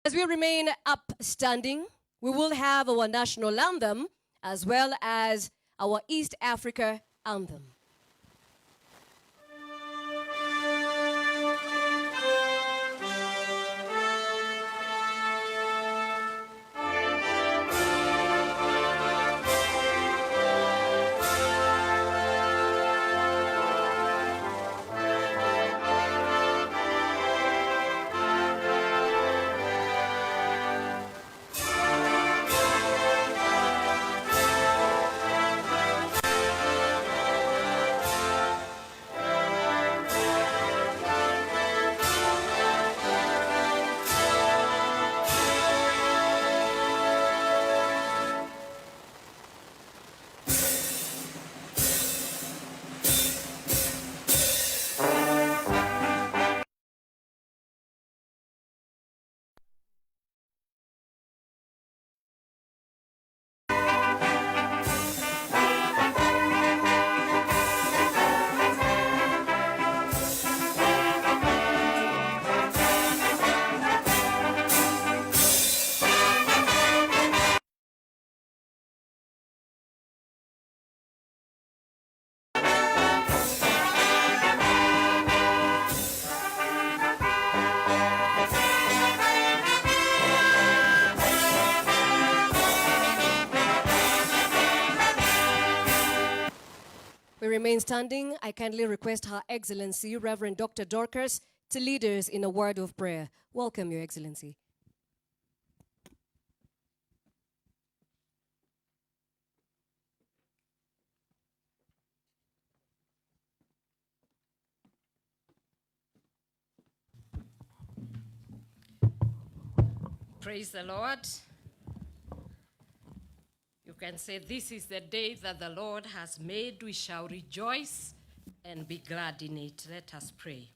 As we remain upstanding, we will have our national anthem as well as our East Africa anthem. We remain standing. I kindly request Her Excellency, Reverend Dr. Dorcas, to lead us in a word of prayer. Welcome, Your Excellency. Praise the Lord. You can say, this is the day that the Lord has made. We shall rejoice and be glad in it. Let us pray.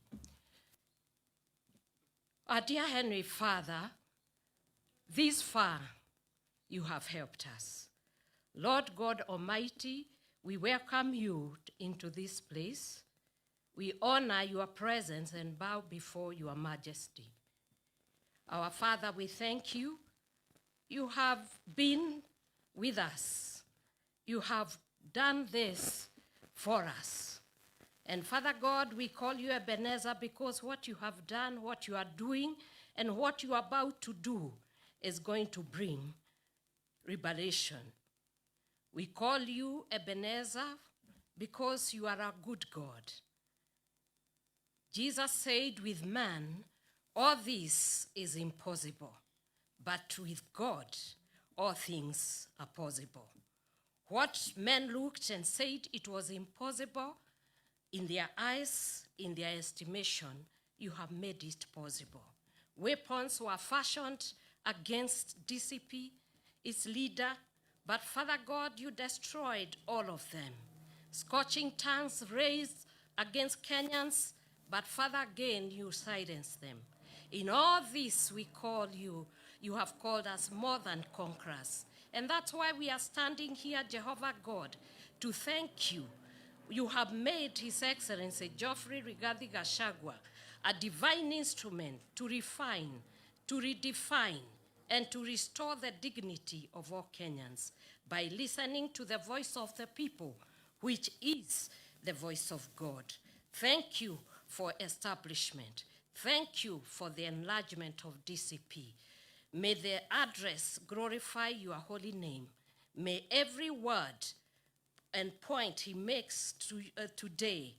Our dear Heavenly Father, this far you have helped us. Lord God Almighty, we welcome you into this place. We honor your presence and bow before your majesty. Our Father, we thank you. You have been with us. You have done this for us. And Father God, we call you Ebenezer because what you have done, what you are doing, and what you are about to do is going to bring revelation. We call you Ebenezer because you are a good God. Jesus said, with man, all this is impossible, but with God, all things are possible. What men looked and said it was impossible, in their eyes, in their estimation, you have made it possible. Weapons were fashioned against DCP, its leader, but Father God, you destroyed all of them. Scorching tongues raised against Kenyans, but Father, again, you silenced them. In all this, we call you, you have called us more than conquerors. And that's why we are standing here, Jehovah God, to thank you. You have made His Excellency Geoffrey Rigathi Gachagua a divine instrument to refine, to redefine, and to restore the dignity of all Kenyans by listening to the voice of the people, which is the voice of God. Thank you for establishment. Thank you for the enlargement of DCP. May the address glorify your holy name. May every word and point he makes today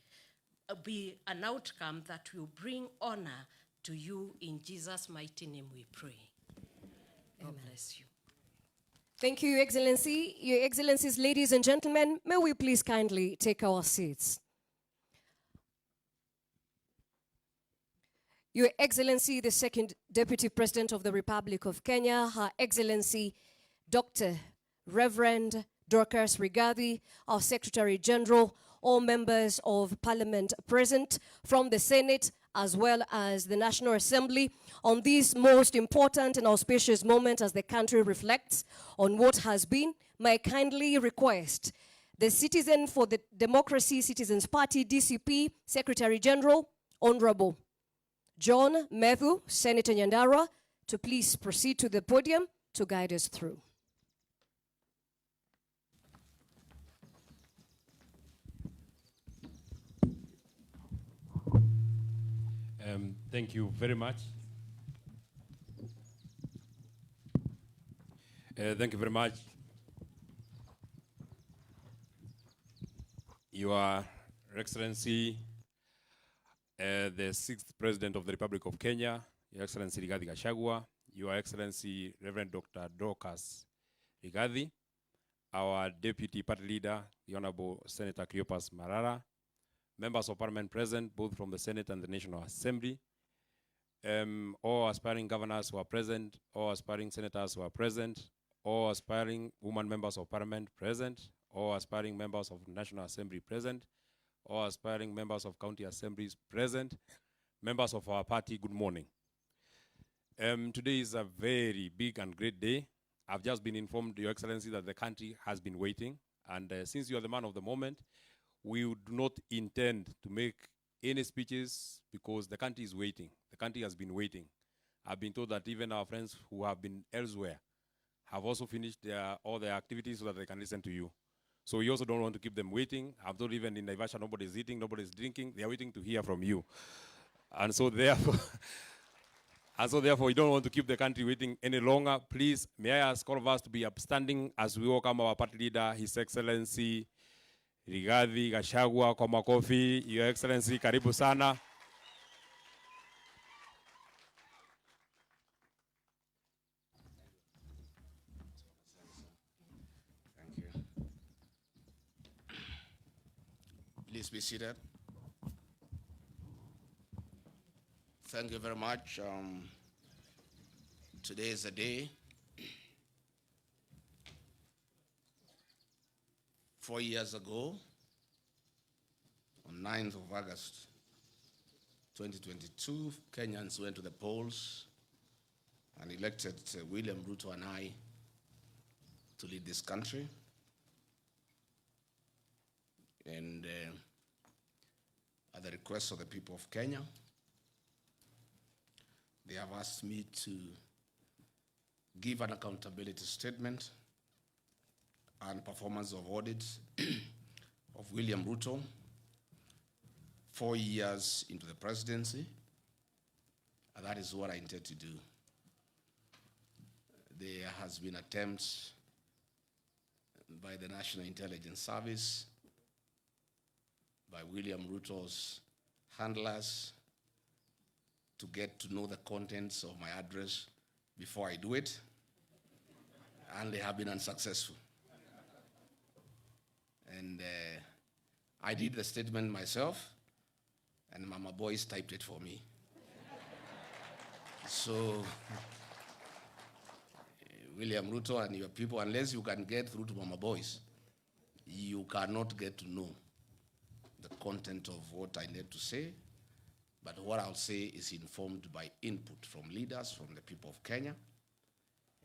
be an outcome that will bring honor to you. In Jesus' mighty name we pray. God bless you. Thank you, Your Excellency. Your Excellencies, ladies and gentlemen, may we please kindly take our seats. Your Excellency, the Second Deputy President of the Republic of Kenya, Her Excellency, Dr. Reverend Dorcas Rigathi, our Secretary General, all members of Parliament present from the Senate as well as the National Assembly on this most important and auspicious moment as the country reflects on what has been, may I kindly request the Citizen for the Democracy Citizens Party, DCP, Secretary General, Honorable John Methu, Senator Nyandara, to please proceed to the podium to guide us through. Thank you very much. Thank you very much. Your Excellency, the 6th President of the Republic of Kenya, Your Excellency Rigathi Gachagua, Your Excellency Reverend Dr. Rigathi, our Deputy Party Leader, the Honorable Senator Cleopas Marara, members of Parliament present, both from the Senate and the National Assembly, all aspiring governors who are present, all aspiring senators who are present, all aspiring women members of Parliament present, all aspiring members of the National Assembly present, all aspiring members of county assemblies present, members of our party, good morning. Today is a very big and great day. I've just been informed, Your Excellency, that the country has been waiting, and since you are the man of the moment, we do not intend to make any speeches because the country is waiting. The country has been waiting. I've been told that even our friends who have been elsewhere have also finished all their activities so that they can listen to you. So we also don't want to keep them waiting. I'm told even in Naivasha, nobody's eating, nobody's drinking. They are waiting to hear from you. And so therefore, we don't want to keep the country waiting any longer. Please, may I ask all of us to be upstanding as we welcome our party leader, His Excellency Rigathi Gachagua, kwa makofi. Your Excellency, karibu sana. Thank you. Please be seated. Thank you very much. Today is a day 4 years ago, on 9th of August 2022, Kenyans went to the polls and elected William Ruto and I to lead this country. And at the request of the people of Kenya, they have asked me to give an accountability statement and performance of audit of William Ruto 4 years into the presidency, and that is what I intend to do. There has been attempts by the National Intelligence Service, by William Ruto's handlers, to get to know the contents of my address before I do it, and they have been unsuccessful. And I did the statement myself, and Mama Boys typed it for me. So, William Ruto and your people, unless you can get through to Mama Boys, you cannot get to know the content of what I need to say. But what I'll say is informed by input from leaders, from the people of Kenya,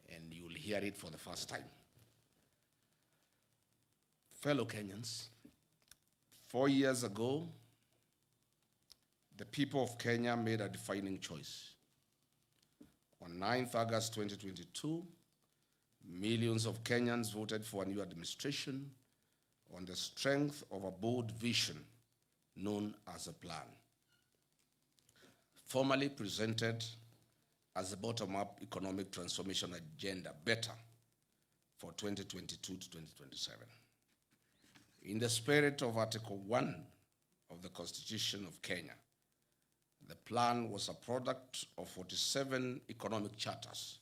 and you'll hear it for the first time. Fellow Kenyans, 4 years ago, the people of Kenya made a defining choice. On 9th August 2022, millions of Kenyans voted for a new administration on the strength of a bold vision known as a plan, formally presented as a bottom-up economic transformation agenda, better, for 2022 to 2027. In the spirit of Article 1 of the Constitution of Kenya, the plan was a product of 47 economic charters,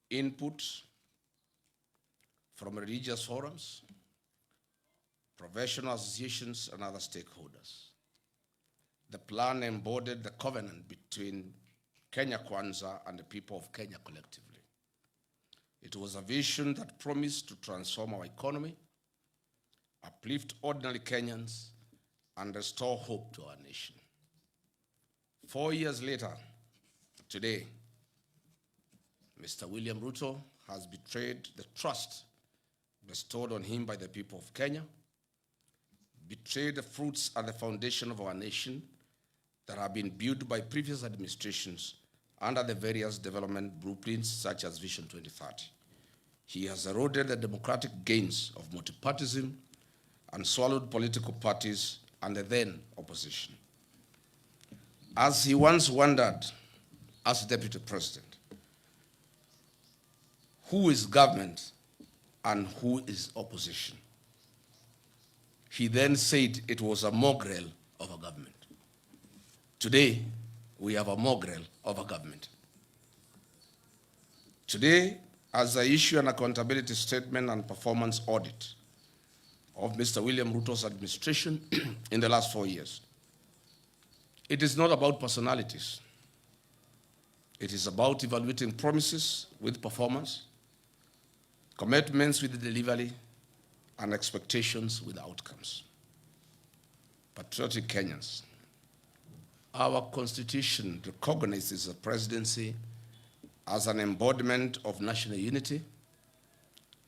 input from religious forums, professional associations, and other stakeholders. The plan embodied the covenant between Kenya Kwanza and the people of Kenya collectively. It was a vision that promised to transform our economy, uplift ordinary Kenyans, and restore hope to our nation. 4 years later, today, Mr. William Ruto has betrayed the trust bestowed on him by the people of Kenya, betrayed the fruits and the foundation of our nation that have been built by previous administrations under the various development blueprints such as Vision 2030. He has eroded the democratic gains of multipartyism and swallowed political parties and the then opposition. As he once wondered as deputy president, who is government and who is opposition? He then said it was a mongrel of a government. Today, we have a mongrel of a government. Today, as I issue an accountability statement and performance audit of Mr. William Ruto's administration in the last 4 years, it is not about personalities. It is about evaluating promises with performance, commitments with delivery, and expectations with outcomes. Patriotic Kenyans, our Constitution recognizes the presidency as an embodiment of national unity,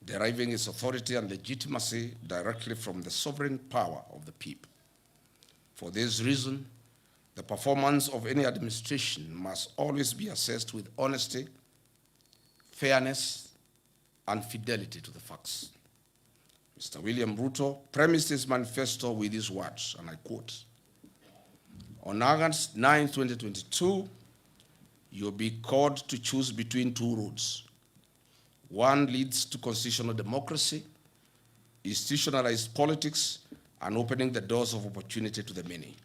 deriving its authority and legitimacy directly from the sovereign power of the people. For this reason, the performance of any administration must always be assessed with honesty, fairness, and fidelity to the facts. Mr. William Ruto premised his manifesto with these words, and I quote, "On August 9, 2022, you'll be called to choose between two roads. One leads to constitutional democracy, institutionalized politics, and opening the doors of opportunity to the many.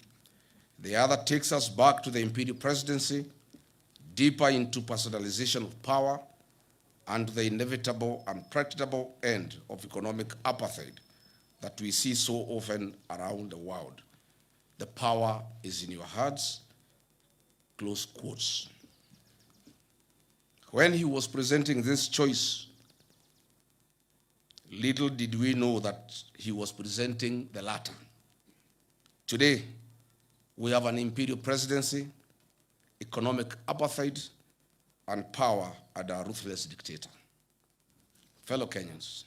The other takes us back to the imperial presidency, deeper into personalization of power, and to the inevitable and predictable end of economic apartheid that we see so often around the world. The power is in your hands," close quotes. When he was presenting this choice, little did we know that he was presenting the latter. Today, we have an imperial presidency, economic apartheid, and power under a ruthless dictator. Fellow Kenyans,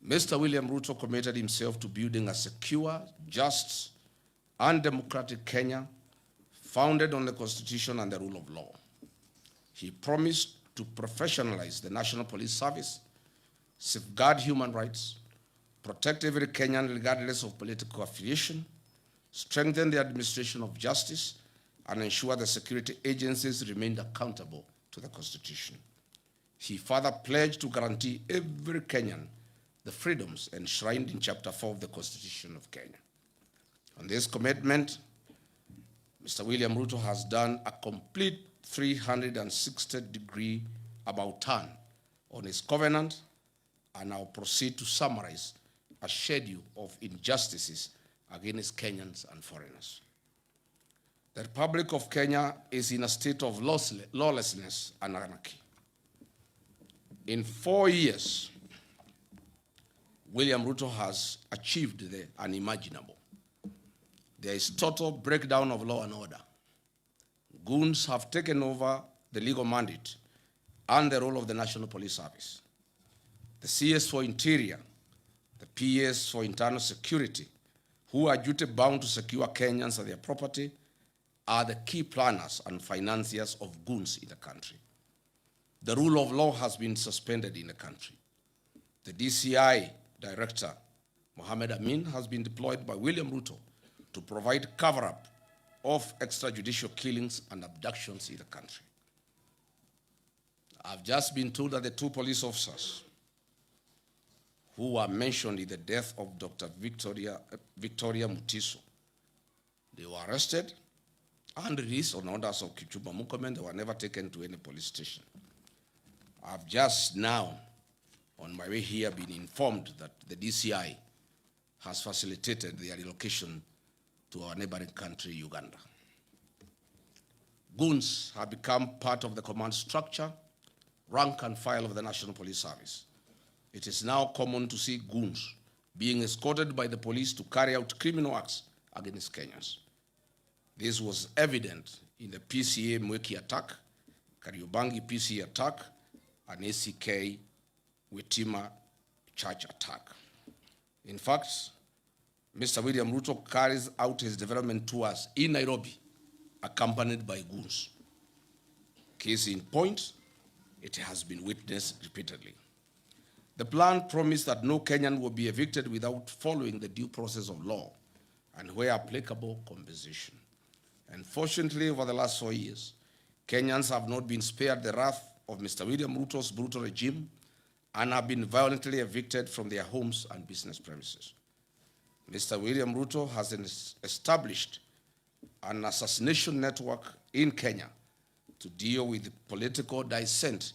Mr. William Ruto committed himself to building a secure, just, and democratic Kenya founded on the Constitution and the rule of law. He promised to professionalize the National Police Service, safeguard human rights, protect every Kenyan regardless of political affiliation, strengthen the administration of justice, and ensure the security agencies remained accountable to the Constitution. He further pledged to guarantee every Kenyan the freedoms enshrined in Chapter 4 of the Constitution of Kenya. On this commitment, Mr. William Ruto has done a complete 360-degree about turn on his covenant, and I'll proceed to summarize a schedule of injustices against Kenyans and foreigners. The Republic of Kenya is in a state of lawlessness and anarchy. In 4 years, William Ruto has achieved the unimaginable. There is total breakdown of law and order. Goons have taken over the legal mandate and the role of the National Police Service. The CS for Interior, the PS for Internal Security, who are duty-bound to secure Kenyans and their property, are the key planners and financiers of goons in the country. The rule of law has been suspended in the country. The DCI Director, Mohamed Amin, has been deployed by William Ruto to provide cover-up of extrajudicial killings and abductions in the country. I've just been told that the 2 police officers who were mentioned in the death of Dr. Victoria Mutiso, they were arrested and released on orders of Kichuba Mukomen. They were never taken to any police station. I've just now, on my way here, been informed that the DCI has facilitated their relocation to our neighboring country, Uganda. Goons have become part of the command structure, rank and file of the National Police Service. It is now common to see goons being escorted by the police to carry out criminal acts against Kenyans. This was evident in the PCA Mweki attack, Kariobangi PCA attack, and ACK Wetima Church attack. In fact, Mr. William Ruto carries out his development tours in Nairobi, accompanied by goons. Case in point, it has been witnessed repeatedly. The plan promised that no Kenyan will be evicted without following the due process of law and, where applicable, compensation. Unfortunately, over the last 4 years, Kenyans have not been spared the wrath of Mr. William Ruto's brutal regime and have been violently evicted from their homes and business premises. Mr. William Ruto has established an assassination network in Kenya to deal with political dissent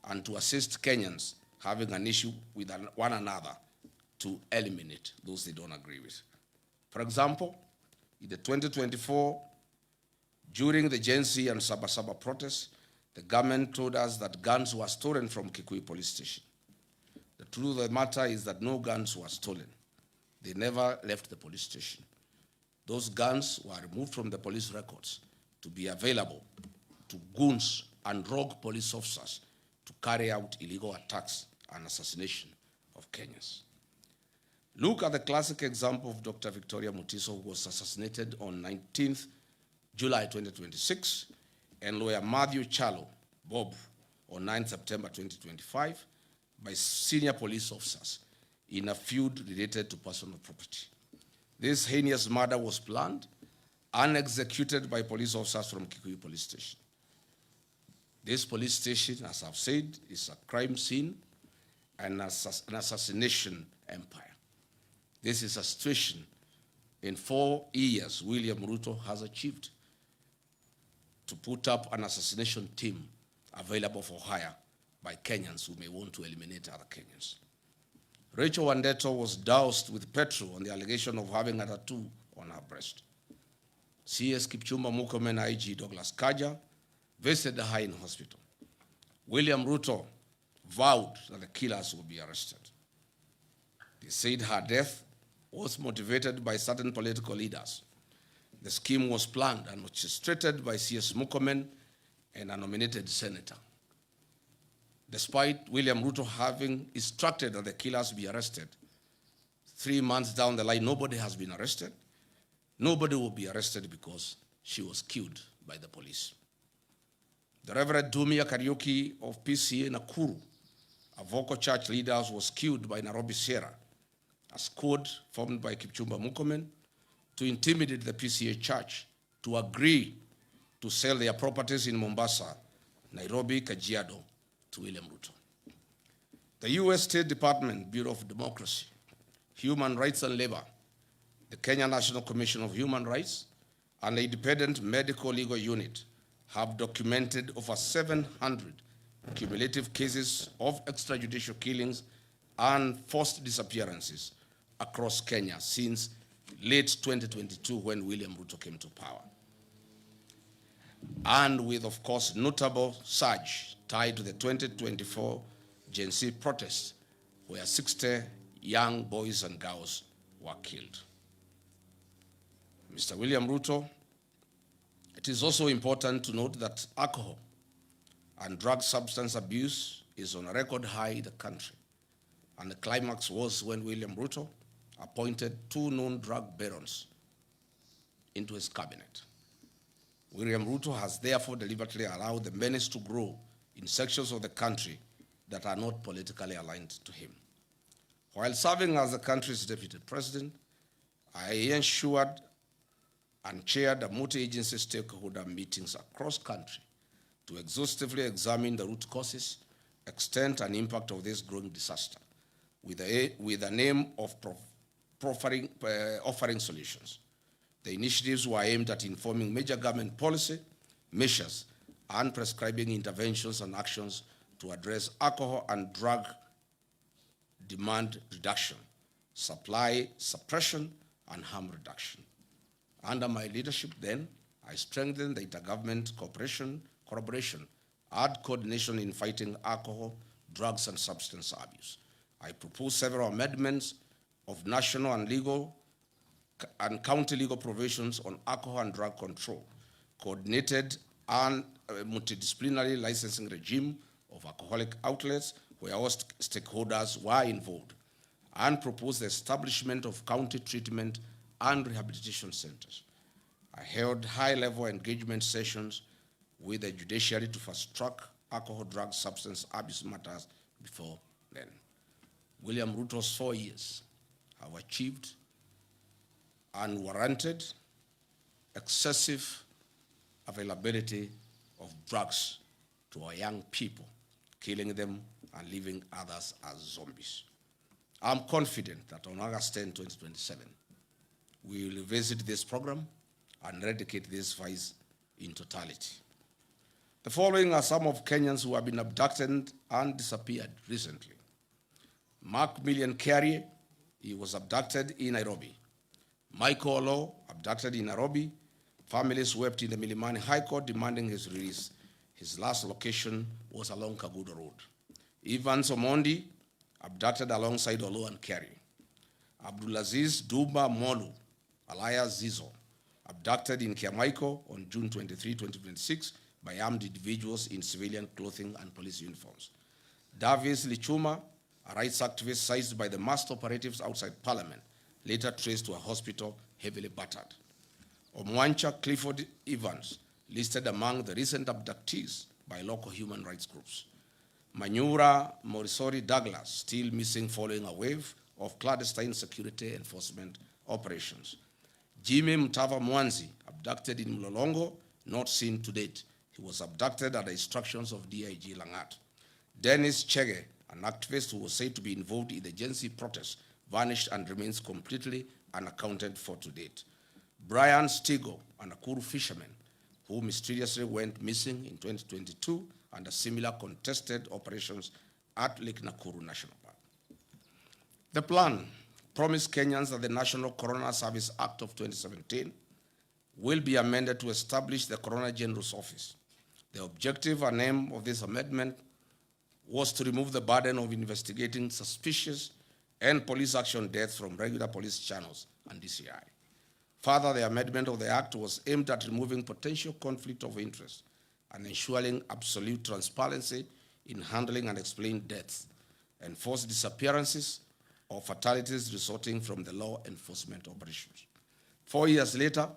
and to assist Kenyans having an issue with one another to eliminate those they don't agree with. For example, in the 2024, during the Gen Z and Sabasaba protests, the government told us that guns were stolen from Kikuyu police station. The truth of the matter is that no guns were stolen. They never left the police station. Those guns were removed from the police records to be available to goons and rogue police officers to carry out illegal attacks and assassination of Kenyans. Look at the classic example of Dr. Victoria Mutiso, who was assassinated on 19th July 2026, and lawyer Matthew Chalo, Bob, on 9 September 2025, by senior police officers in a feud related to personal property. This heinous murder was planned and executed by police officers from Kikuyu police station. This police station, as I've said, is a crime scene and an assassination empire. This is a situation in 4 years William Ruto has achieved to put up an assassination team available for hire by Kenyans who may want to eliminate other Kenyans. Rachel Wandeto was doused with petrol on the allegation of having a tattoo on her breast. CS Kipchumba Murkomen IG Douglas Kaja visited her in hospital. William Ruto vowed that the killers would be arrested. They said her death was motivated by certain political leaders. The scheme was planned and orchestrated by CS Murkomen and a nominated senator. Despite William Ruto having instructed that the killers be arrested, 3 months down the line, nobody has been arrested. Nobody will be arrested because she was killed by the police. The Reverend Dumia Kariuki of PCA Nakuru, a vocal church leader, was killed by Nairobi Sierra, a squad formed by Kipchumba Murkomen to intimidate the PCA church to agree to sell their properties in Mombasa, Nairobi, Kajiado to William Ruto. The US State Department, Bureau of Democracy, Human Rights and Labor, the Kenya National Commission of Human Rights, and the Independent Medical Legal Unit have documented over 700 cumulative cases of extrajudicial killings and forced disappearances across Kenya since late 2022 when William Ruto came to power. And with, of course, notable surge tied to the 2024 Gen Z protests, where 60 young boys and girls were killed. Mr. William Ruto, it is also important to note that alcohol and drug substance abuse is on a record high in the country. And the climax was when William Ruto appointed 2 known drug barons into his cabinet. William Ruto has therefore deliberately allowed the menace to grow in sections of the country that are not politically aligned to him. While serving as the country's deputy president, I ensured and chaired a multi-agency stakeholder meetings across country to exhaustively examine the root causes, extent, and impact of this growing disaster with the aim of offering solutions. The initiatives were aimed at informing major government policy, measures, and prescribing interventions and actions to address alcohol and drug demand reduction, supply suppression, and harm reduction. Under my leadership then, I strengthened the intergovernment collaboration, and coordination in fighting alcohol, drugs, and substance abuse. I proposed several amendments of national and county legal provisions on alcohol and drug control, coordinated and multidisciplinary licensing regime of alcoholic outlets where all stakeholders were involved, and proposed the establishment of county treatment and rehabilitation centers. I held high-level engagement sessions with the judiciary to fast-track alcohol, drug, substance abuse matters before then. William Ruto's 4 years have achieved unwarranted, excessive availability of drugs to our young people, killing them and leaving others as zombies. I'm confident that on August 10, 2027, we will revisit this program and eradicate this vice in totality. The following are some of Kenyans who have been abducted and disappeared recently. Mark Million Carrier, he was abducted in Nairobi. Michael Olo, abducted in Nairobi. Families wept in the Milimani High Court demanding his release. His last location was along Kagudo Road. Evans Omondi, abducted alongside Olo and Carrier. Abdulaziz Duba Molu, alias Zizo, abducted in Kiamaiko on June 23, 2026 by armed individuals in civilian clothing and police uniforms. Davis Lichuma, a rights activist seized by the masked operatives outside Parliament, later traced to a hospital heavily battered. Omwancha Clifford Evans, listed among the recent abductees by local human rights groups. Manyura Morisori Douglas, still missing following a wave of clandestine security enforcement operations. Jimmy Mtava Mwanzi, abducted in Mlolongo, not seen to date. He was abducted at the instructions of DIG Langat. Dennis Chege, an activist who was said to be involved in the Gen Z protests, vanished and remains completely unaccounted for to date. Brian Stigo, a Nakuru fisherman, who mysteriously went missing in 2022 under similar contested operations at Lake Nakuru National Park. The plan promised Kenyans that the National Coroner Service Act of 2017 will be amended to establish the Coroner General's Office. The objective and aim of this amendment was to remove the burden of investigating suspicious and police action deaths from regular police channels and DCI. Further, the amendment of the Act was aimed at removing potential conflict of interest and ensuring absolute transparency in handling unexplained deaths and forced disappearances or fatalities resulting from the law enforcement operations. 4 years later,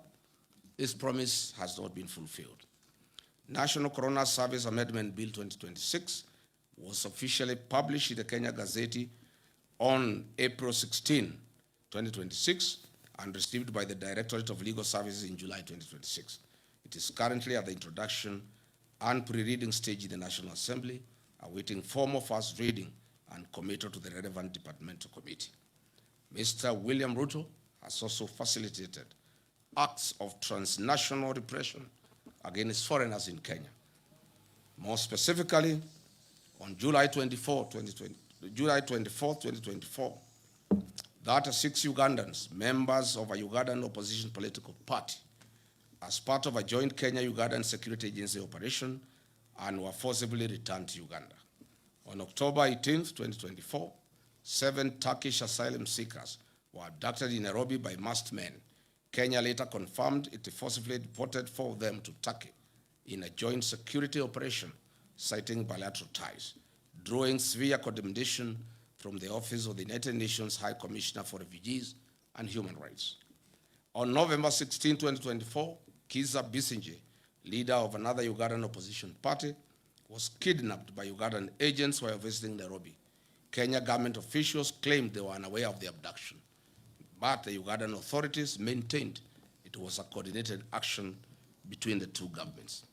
this promise has not been fulfilled. National Coroner Service Amendment Bill 2026 was officially published in the Kenya Gazette on April 16, 2026, and received by the Directorate of Legal Services in July 2026. It is currently at the introduction and pre-reading stage in the National Assembly, awaiting formal first reading and committal to the relevant departmental committee. Mr. William Ruto has also facilitated acts of transnational repression against foreigners in Kenya. More specifically, on July 24, 2024, 36 Ugandans, members of a Ugandan opposition political party, as part of a joint Kenya-Ugandan security agency operation, and were forcibly returned to Uganda. On October 18, 2024, 7 Turkish asylum seekers were abducted in Nairobi by masked men. Kenya later confirmed it forcibly deported 4 of them to Turkey in a joint security operation, citing bilateral ties, drawing severe condemnation from the Office of the United Nations High Commissioner for Refugees and Human Rights. On November 16, 2024, Kiza Bisinje, leader of another Ugandan opposition party, was kidnapped by Ugandan agents while visiting Nairobi. Kenya government officials claimed they were unaware of the abduction, but the Ugandan authorities maintained it was a coordinated action between the two governments.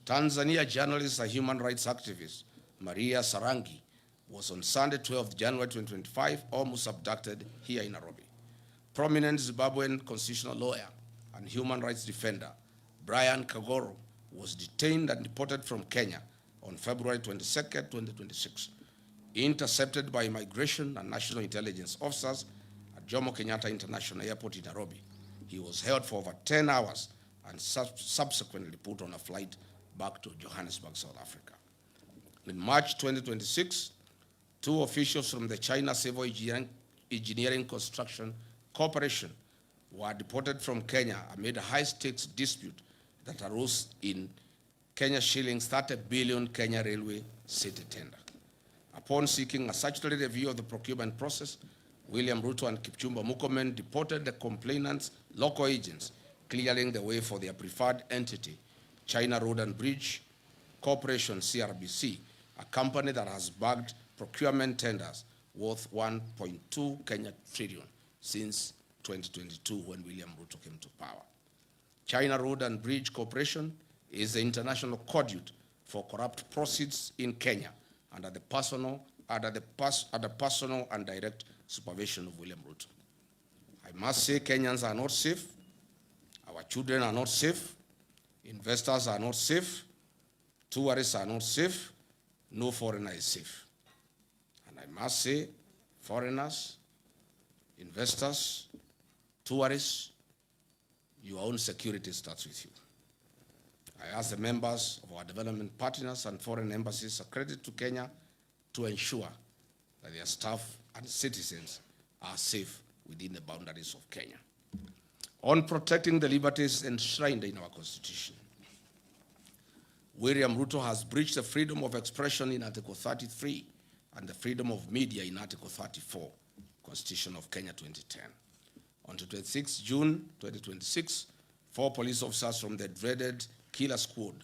Tanzania journalist and human rights activist Maria Sarangi was on Sunday, 12th January 2025, almost abducted here in Nairobi. Prominent Zimbabwean constitutional lawyer and human rights defender Brian Kagoro was detained and deported from Kenya on February 22nd, 2026, intercepted by immigration and national intelligence officers at Jomo Kenyatta International Airport in Nairobi. He was held for over 10 hours and subsequently put on a flight back to Johannesburg, South Africa. In March 2026, 2 officials from the China Civil Engineering Construction Corporation were deported from Kenya amid a high-stakes dispute that arose in Kenya shillings 30 billion Kenya Railway city tender. Upon seeking a statutory review of the procurement process, William Ruto and Kipchumba Murkomen deported the complainants' local agents, clearing the way for their preferred entity, China Road and Bridge Corporation, CRBC, a company that has bagged procurement tenders worth 1.2 Kenya trillion since 2022 when William Ruto came to power. China Road and Bridge Corporation is the international conduit for corrupt proceeds in Kenya under the personal and direct supervision of William Ruto. I must say Kenyans are not safe, our children are not safe, investors are not safe, tourists are not safe, no foreigner is safe. And I must say, foreigners, investors, tourists, your own security starts with you. I ask the members of our development partners and foreign embassies accredited to Kenya to ensure that their staff and citizens are safe within the boundaries of Kenya. On protecting the liberties enshrined in our Constitution, William Ruto has breached the freedom of expression in Article 33 and the freedom of media in Article 34, Constitution of Kenya 2010. On 26 June 2026, 4 police officers from the dreaded Killer Squad,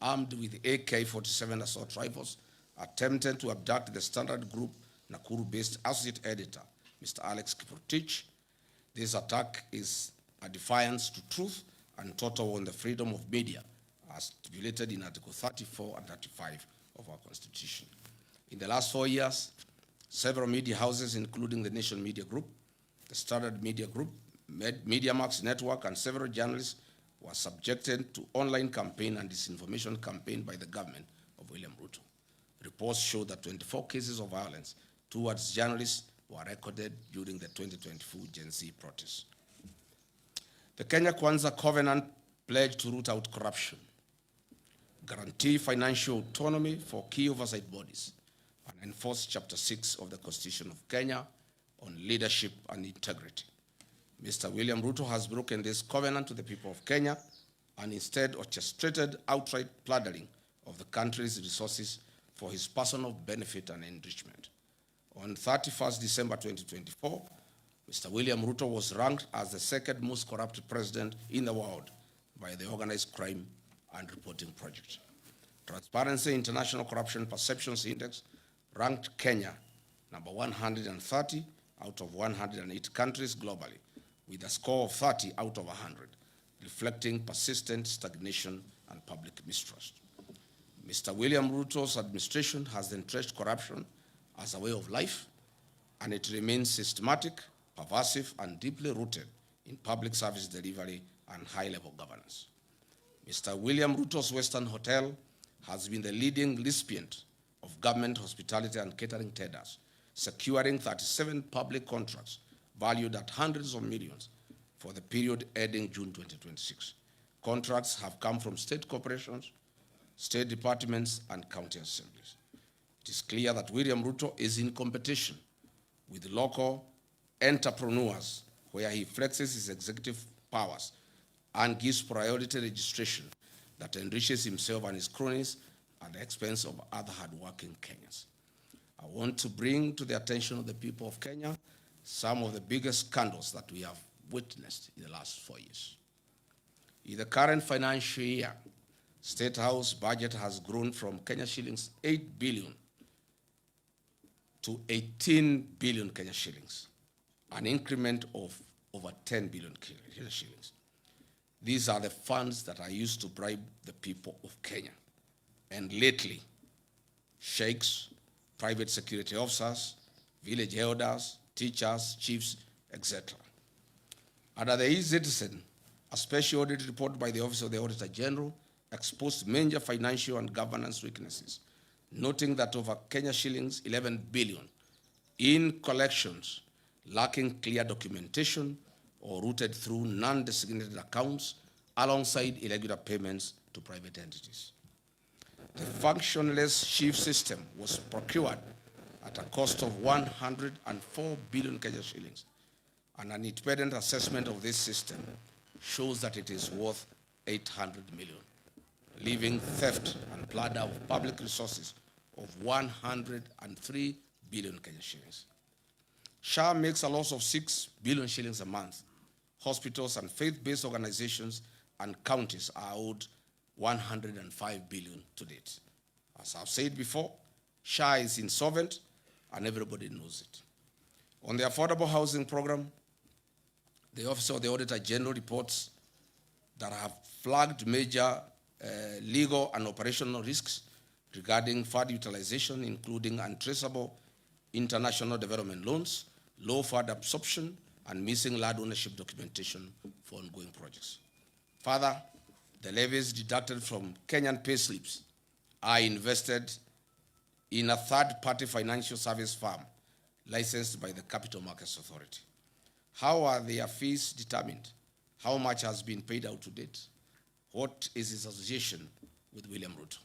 armed with AK-47 assault rifles, attempted to abduct the Standard Group Nakuru-based associate editor, Mr. Alex Kiprotich. This attack is a defiance to truth and total on the freedom of media, as stipulated in Article 34 and 35 of our Constitution. In the last 4 years, several media houses, including the Nation Media Group, the Standard Media Group, Media Max Network, and several journalists were subjected to online campaign and disinformation campaign by the government of William Ruto. Reports show that 24 cases of violence towards journalists were recorded during the 2024 Gen Z protests. The Kenya Kwanza Covenant pledged to root out corruption, guarantee financial autonomy for key oversight bodies, and enforce Chapter 6 of the Constitution of Kenya on leadership and integrity. Mr. William Ruto has broken this covenant to the people of Kenya and instead orchestrated outright plundering of the country's resources for his personal benefit and enrichment. On 31st December 2024, Mr. William Ruto was ranked as the second most corrupt president in the world by the Organized Crime and Reporting Project. Transparency International Corruption Perceptions Index ranked Kenya number 130 out of 108 countries globally, with a score of 30 out of 100, reflecting persistent stagnation and public mistrust. Mr. William Ruto's administration has entrenched corruption as a way of life, and it remains systematic, pervasive, and deeply rooted in public service delivery and high-level governance. Mr. William Ruto's Western Hotel has been the leading recipient of government hospitality and catering tenders, securing 37 public contracts valued at hundreds of millions for the period ending June 2026. Contracts have come from state corporations, state departments, and county assemblies. It is clear that William Ruto is in competition with local entrepreneurs, where he flexes his executive powers and gives priority registration that enriches himself and his cronies at the expense of other hardworking Kenyans. I want to bring to the attention of the people of Kenya some of the biggest scandals that we have witnessed in the last 4 years. In the current financial year, State House budget has grown from Kenya shillings 8 billion to 18 billion Kenya shillings, an increment of over 10 billion Kenya shillings. These are the funds that are used to bribe the people of Kenya. And lately, sheikhs, private security officers, village elders, teachers, chiefs, etc. Under the e-Citizen, a special audit report by the Office of the Auditor General exposed major financial and governance weaknesses, noting that over Kenya shillings 11 billion in collections lacking clear documentation or routed through non-designated accounts alongside irregular payments to private entities. The functionless chief system was procured at a cost of 104 billion Kenya shillings, and an independent assessment of this system shows that it is worth 800 million, leaving theft and plunder of public resources of 103 billion Kenya shillings. SHA makes a loss of 6 billion shillings a month. Hospitals and faith-based organizations and counties are owed 105 billion to date. As I've said before, SHA is insolvent and everybody knows it. On the affordable housing program, the Office of the Auditor General reports that have flagged major legal and operational risks regarding fund utilization, including untraceable international development loans, low fund absorption, and missing land ownership documentation for ongoing projects. Further, the levies deducted from Kenyan pay slips are invested in a third-party financial service firm licensed by the Capital Markets Authority. How are their fees determined? How much has been paid out to date? What is his association with William Ruto?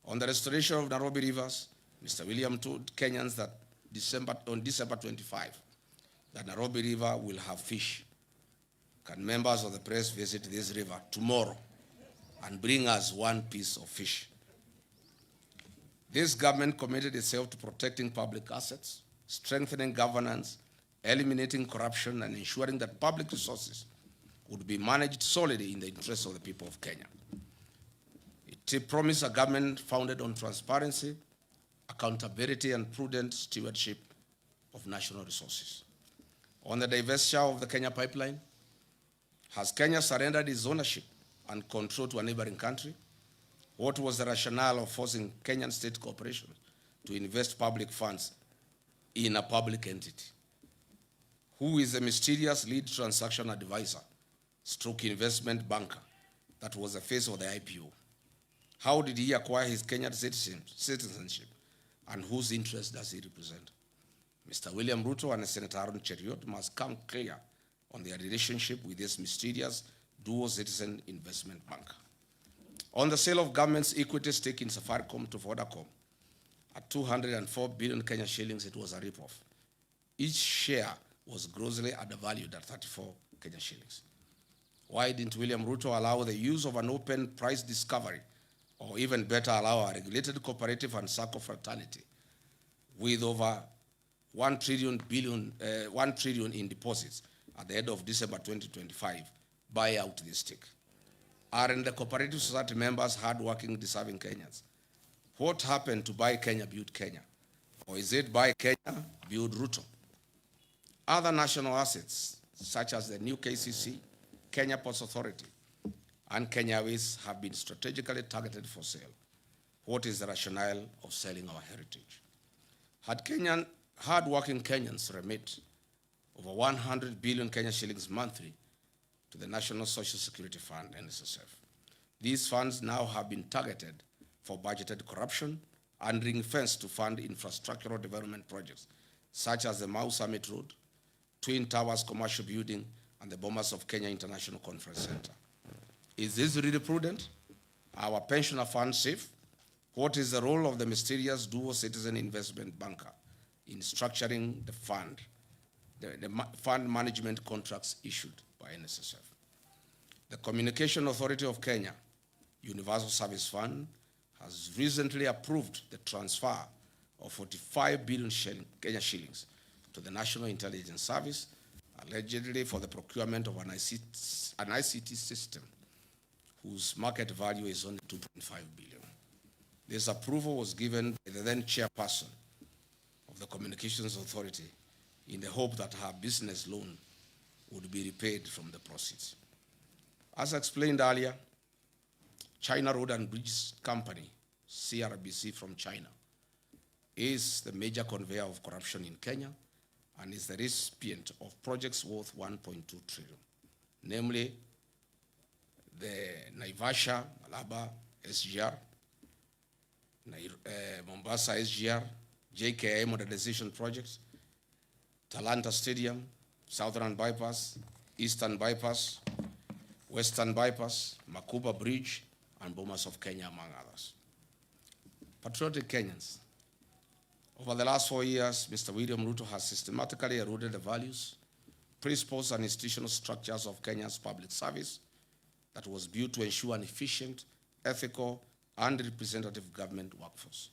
On the restoration of Nairobi rivers, Mr. William told Kenyans that on December 25, that Nairobi River will have fish. Can members of the press visit this river tomorrow and bring us one piece of fish? This government committed itself to protecting public assets, strengthening governance, eliminating corruption, and ensuring that public resources would be managed solely in the interests of the people of Kenya. It promised a government founded on transparency, accountability, and prudent stewardship of national resources. On the divestiture of the Kenya pipeline, has Kenya surrendered its ownership and control to a neighboring country? What was the rationale of forcing Kenyan state corporations to invest public funds in a public entity? Who is the mysterious lead transaction advisor, stroke investment banker that was the face of the IPO? How did he acquire his Kenyan citizenship, and whose interest does he represent? Mr. William Ruto and Senator Aaron Cheriot must come clear on their relationship with this mysterious dual citizen investment banker. On the sale of government's equity stake in Safaricom to Vodacom at 204 billion Kenya shillings, it was a ripoff. Each share was grossly undervalued at 34 Kenya shillings. Why didn't William Ruto allow the use of an open price discovery, or even better, allow a regulated cooperative and SACCO fraternity with over 1 trillion in deposits at the end of December 2025 buy out this stake? Aren't the cooperative society members hardworking, deserving Kenyans? What happened to Buy Kenya, Build Kenya? Or is it Buy Kenya, Build Ruto? Other national assets, such as the new KCC, Kenya Ports Authority, and Kenya Airways have been strategically targeted for sale. What is the rationale of selling our heritage? Had hard-working Kenyans remit over 100 billion Kenya shillings monthly to the National Social Security Fund, NSSF. These funds now have been targeted for budgeted corruption and ring-fenced to fund infrastructural development projects, such as the Mau Summit Road, Twin Towers Commercial Building, and the Bomas of Kenya International Conference Center. Is this really prudent? Are our pensioner funds safe? What is the role of the mysterious dual citizen investment banker in structuring the fund management contracts issued by NSSF? The Communication Authority of Kenya, Universal Service Fund, has recently approved the transfer of 45 billion Kenya shillings to the National Intelligence Service, allegedly for the procurement of an ICT system whose market value is only 2.5 billion. This approval was given by the then chairperson of the Communications Authority in the hope that her business loan would be repaid from the proceeds. As explained earlier, China Road and Bridge Company, CRBC from China, is the major conveyor of corruption in Kenya and is the recipient of projects worth 1.2 trillion, namely the Naivasha, Malaba, SGR, Mombasa SGR, JKI modernization projects, Talanta Stadium, Southern Bypass, Eastern Bypass, Western Bypass, Makuba Bridge, and Bomas of Kenya, among others. Patriotic Kenyans, over the last 4 years, Mr. William Ruto has systematically eroded the values, principles, and institutional structures of Kenya's public service that was built to ensure an efficient, ethical, and representative government workforce.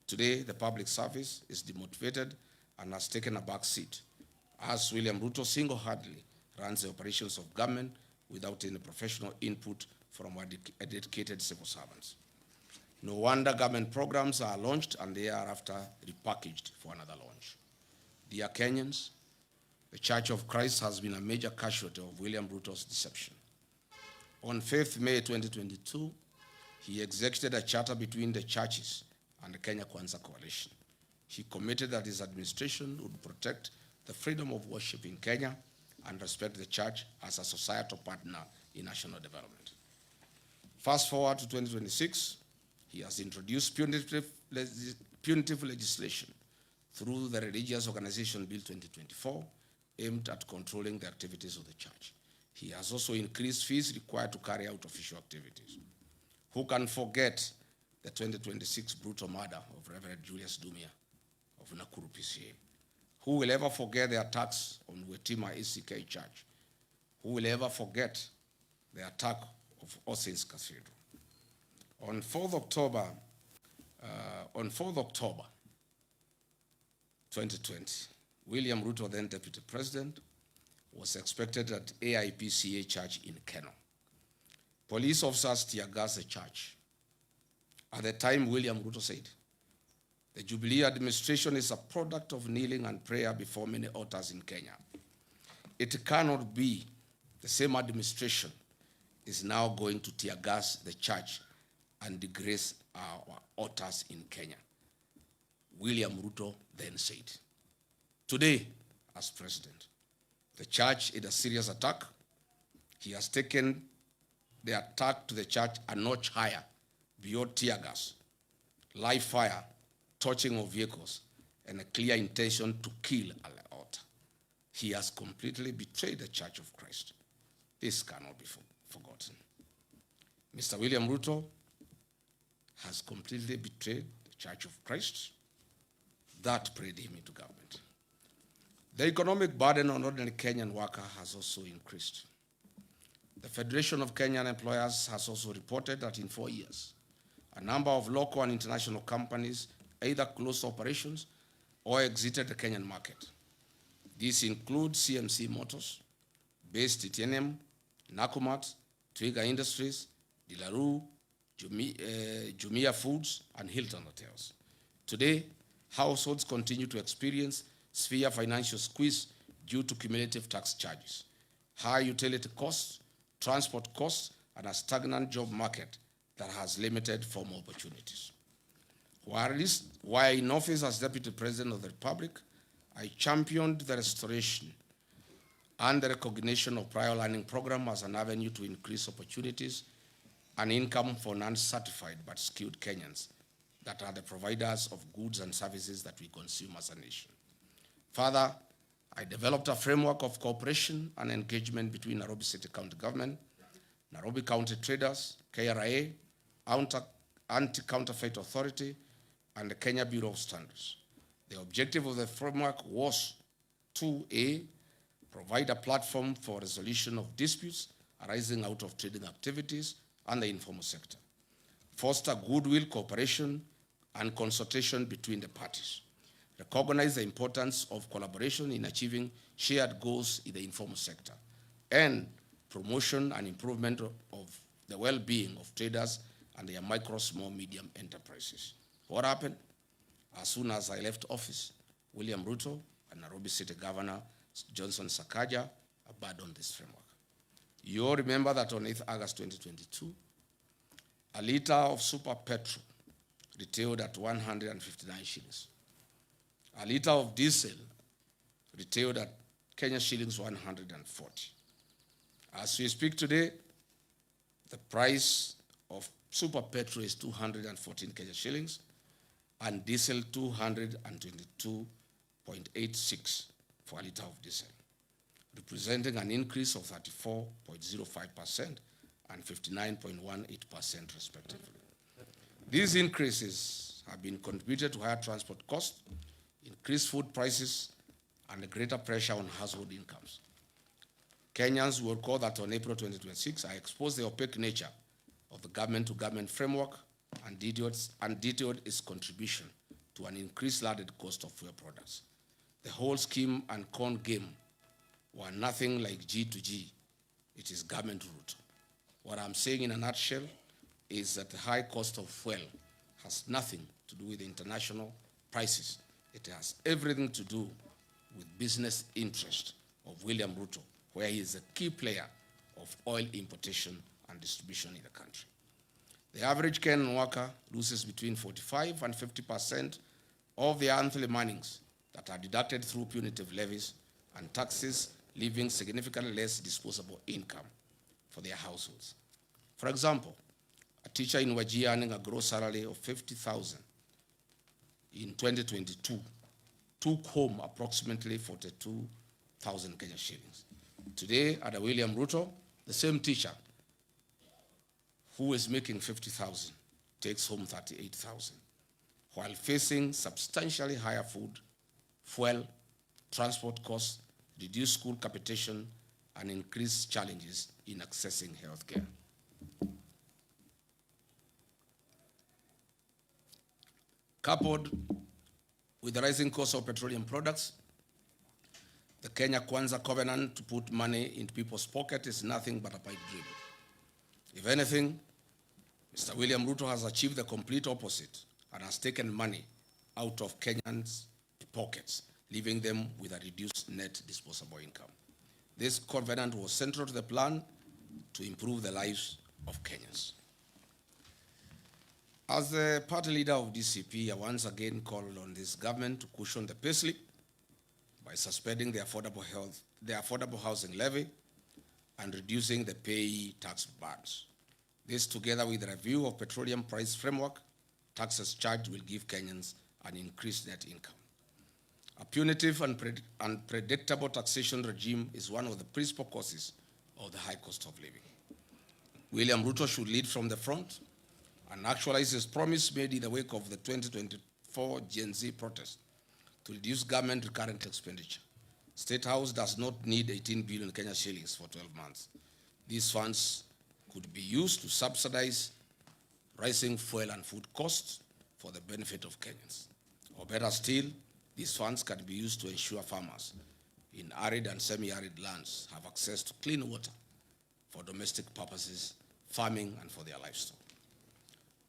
Today, the public service is demotivated and has taken a back seat as William Ruto single-handedly runs the operations of government without any professional input from our dedicated civil servants. No wonder government programs are launched and they are after repackaged for another launch. Dear Kenyans, the Church of Christ has been a major casualty of William Ruto's deception. On 5th May 2022, he executed a charter between the churches and the Kenya Kwanza Coalition. He committed that his administration would protect the freedom of worship in Kenya and respect the church as a societal partner in national development. Fast forward to 2026, he has introduced punitive legislation through the Religious Organization Bill 2024, aimed at controlling the activities of the church. He has also increased fees required to carry out official activities. Who can forget the 2026 brutal murder of Reverend Julius Dumia of Nakuru PCA? Who will ever forget the attacks on Wetima ACK Church? Who will ever forget the attack of All Saints Cathedral? On 4th October 2020, William Ruto, then Deputy President, was expected at AIPCA Church in Keno. Police officers tear-gassed the church. At the time, William Ruto said, the Jubilee administration is a product of kneeling and prayer before many altars in Kenya. It cannot be the same administration is now going to tear-gas the church and disgrace our altars in Kenya. William Ruto then said, today, as president, the church is a serious attack. He has taken the attack to the church a notch higher, beyond tear gas, live fire, torching of vehicles, and a clear intention to kill an altar. He has completely betrayed the Church of Christ. This cannot be forgotten. Mr. William Ruto has completely betrayed the Church of Christ. That prayed him into government. The economic burden on ordinary Kenyan worker has also increased. The Federation of Kenyan Employers has also reported that in 4 years, a number of local and international companies either closed operations or exited the Kenyan market. These include CMC Motors, Base Titanium, Nakumat, Twiga Industries, Dilaru, Jumia Foods, and Hilton Hotels. Today, households continue to experience severe financial squeeze due to cumulative tax charges, high utility costs, transport costs, and a stagnant job market that has limited formal opportunities. While in office as Deputy President of the Republic, I championed the restoration and the recognition of prior learning program as an avenue to increase opportunities and income for non-certified but skilled Kenyans that are the providers of goods and services that we consume as a nation. Further, I developed a framework of cooperation and engagement between Nairobi City County Government, Nairobi County Traders, KRA, Anti-Counterfeit Authority, and the Kenya Bureau of Standards. The objective of the framework was to A, provide a platform for resolution of disputes arising out of trading activities and the informal sector, foster goodwill, cooperation, and consultation between the parties, recognize the importance of collaboration in achieving shared goals in the informal sector, and promotion and improvement of the well-being of traders and their micro, small, medium enterprises. What happened? As soon as I left office, William Ruto and Nairobi City Governor Johnson Sakaja abandoned this framework. You all remember that on 8th August 2022, a liter of super petrol retailed at 159 shillings. A liter of diesel retailed at Kenya shillings 140. As we speak today, the price of super petrol is 214 Kenya shillings and diesel 222.86 for a liter of diesel, representing an increase of 34.05% and 59.18% respectively. These increases have been contributed to higher transport costs, increased food prices, and a greater pressure on household incomes. Kenyans will recall that on April 2026, I exposed the opaque nature of the government-to-government framework and detailed its contribution to an increased landed cost of fuel products. The whole scheme and con game were nothing like G to G. It is government route. What I'm saying in a nutshell is that the high cost of fuel has nothing to do with international prices. It has everything to do with business interest of William Ruto, where he is a key player of oil importation and distribution in the country. The average Kenyan worker loses between 45 and 50% of their monthly earnings that are deducted through punitive levies and taxes, leaving significantly less disposable income for their households. For example, a teacher in Wajir earning a gross salary of 50,000 in 2022 took home approximately 42,000 Kenya shillings. Today, under William Ruto, the same teacher who is making 50,000 takes home 38,000, while facing substantially higher food, fuel, transport costs, reduced school capitation, and increased challenges in accessing healthcare. Coupled with the rising cost of petroleum products, the Kenya Kwanza covenant to put money into people's pocket is nothing but a pipe dream. If anything, Mr. William Ruto has achieved the complete opposite and has taken money out of Kenyans' pockets, leaving them with a reduced net disposable income. This covenant was central to the plan to improve the lives of Kenyans. As the party leader of DCP, I once again called on this government to cushion the payslip by suspending the affordable housing levy and reducing the payee tax burdens. This, together with the review of petroleum price framework, taxes charged will give Kenyans an increased net income. A punitive and unpredictable taxation regime is one of the principal causes of the high cost of living. William Ruto should lead from the front and actualize his promise made in the wake of the 2024 Gen Z protest to reduce government recurrent expenditure. State House does not need 18 billion Kenya shillings for 12 months. These funds could be used to subsidize rising fuel and food costs for the benefit of Kenyans. Or better still, these funds can be used to ensure farmers in arid and semi-arid lands have access to clean water for domestic purposes, farming, and for their livestock.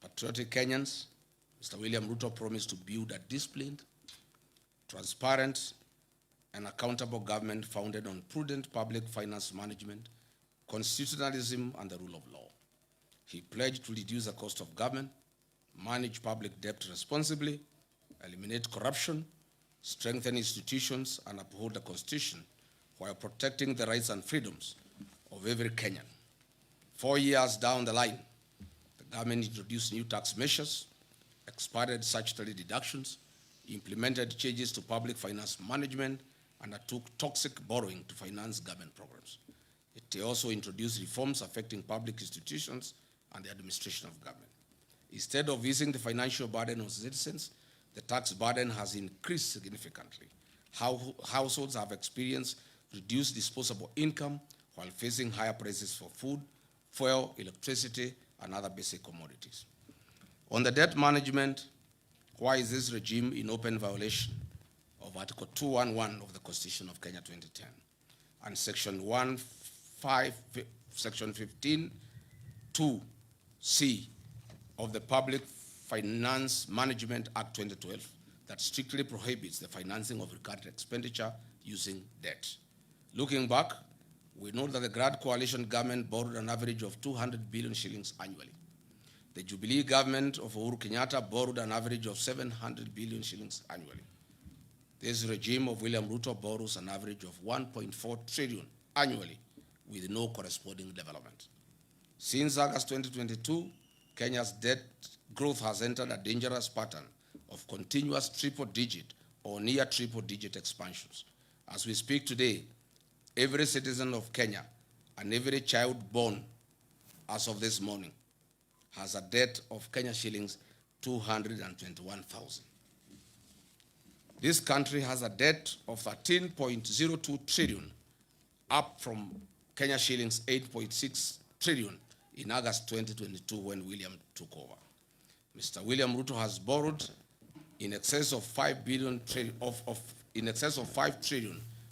Patriotic Kenyans, Mr. William Ruto promised to build a disciplined, transparent, and accountable government founded on prudent public finance management, constitutionalism, and the rule of law. He pledged to reduce the cost of government, manage public debt responsibly, eliminate corruption, strengthen institutions, and uphold the Constitution while protecting the rights and freedoms of every Kenyan. 4 years down the line, the government introduced new tax measures, expanded statutory deductions, implemented changes to public finance management, and undertook toxic borrowing to finance government programs. It also introduced reforms affecting public institutions and the administration of government. Instead of easing the financial burden of citizens, the tax burden has increased significantly. Households have experienced reduced disposable income while facing higher prices for food, fuel, electricity, and other basic commodities. On the debt management, why is this regime in open violation of Article 211 of the Constitution of Kenya 2010 and Section 15, 2C of the Public Finance Management Act 2012 that strictly prohibits the financing of recurrent expenditure using debt. Looking back, we know that the Grand Coalition government borrowed an average of 200 billion shillings annually. The Jubilee government of Uhuru Kenyatta borrowed an average of 700 billion shillings annually. This regime of William Ruto borrows an average of 1.4 trillion annually with no corresponding development. Since August 2022, Kenya's debt growth has entered a dangerous pattern of continuous triple-digit or near triple-digit expansions. As we speak today, every citizen of Kenya and every child born as of this morning has a debt of Kenya shillings 221,000. This country has a debt of 13.02 trillion, up from Kenya shillings 8.6 trillion in August 2022 when William took over. Mr. William Ruto has borrowed in excess of 5 trillion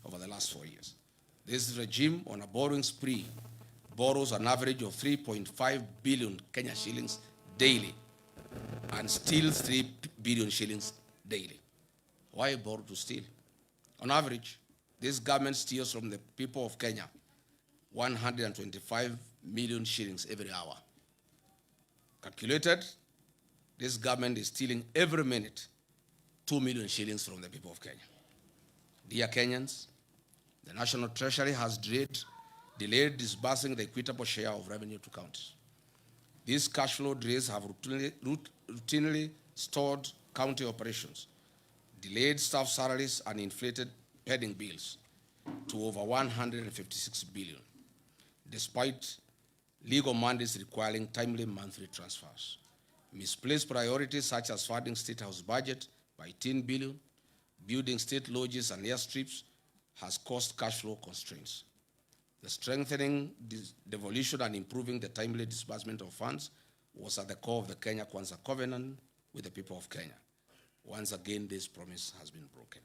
over the last 4 years. This regime on a borrowing spree borrows an average of 3.5 billion Kenya shillings daily and steals 3 billion shillings daily. Why borrow to steal? On average, this government steals from the people of Kenya 125 million shillings every hour. Calculated, this government is stealing every minute 2 million shillings from the people of Kenya. Dear Kenyans, the National Treasury has delayed disbursing the equitable share of revenue to counties. These cash flow delays have routinely stalled county operations, delayed staff salaries, and inflated pending bills to over 156 billion, despite legal mandates requiring timely monthly transfers. Misplaced priorities such as funding State House budget by 10 billion, building state lodges and airstrips has caused cash flow constraints. The strengthening, devolution, and improving the timely disbursement of funds was at the core of the Kenya Kwanza covenant with the people of Kenya. Once again, this promise has been broken.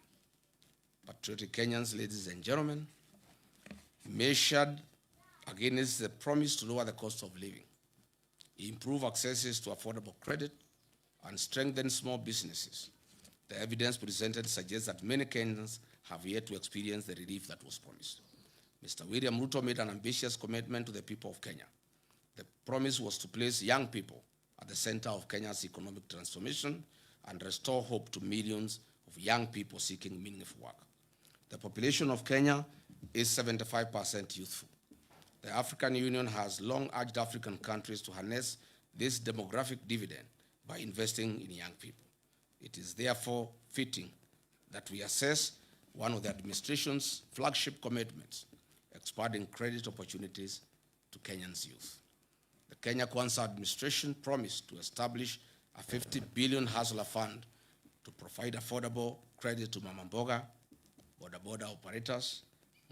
Patriotic Kenyans, ladies and gentlemen, measured against the promise to lower the cost of living, improve access to affordable credit, and strengthen small businesses, the evidence presented suggests that many Kenyans have yet to experience the relief that was promised. Mr. William Ruto made an ambitious commitment to the people of Kenya. The promise was to place young people at the center of Kenya's economic transformation and restore hope to millions of young people seeking meaningful work. The population of Kenya is 75% youthful. The African Union has long urged African countries to harness this demographic dividend by investing in young people. It is therefore fitting that we assess one of the administration's flagship commitments, expanding credit opportunities to Kenyans' youth. The Kenya Kwanza administration promised to establish a 50 billion hustler fund to provide affordable credit to mama mboga, boda operators,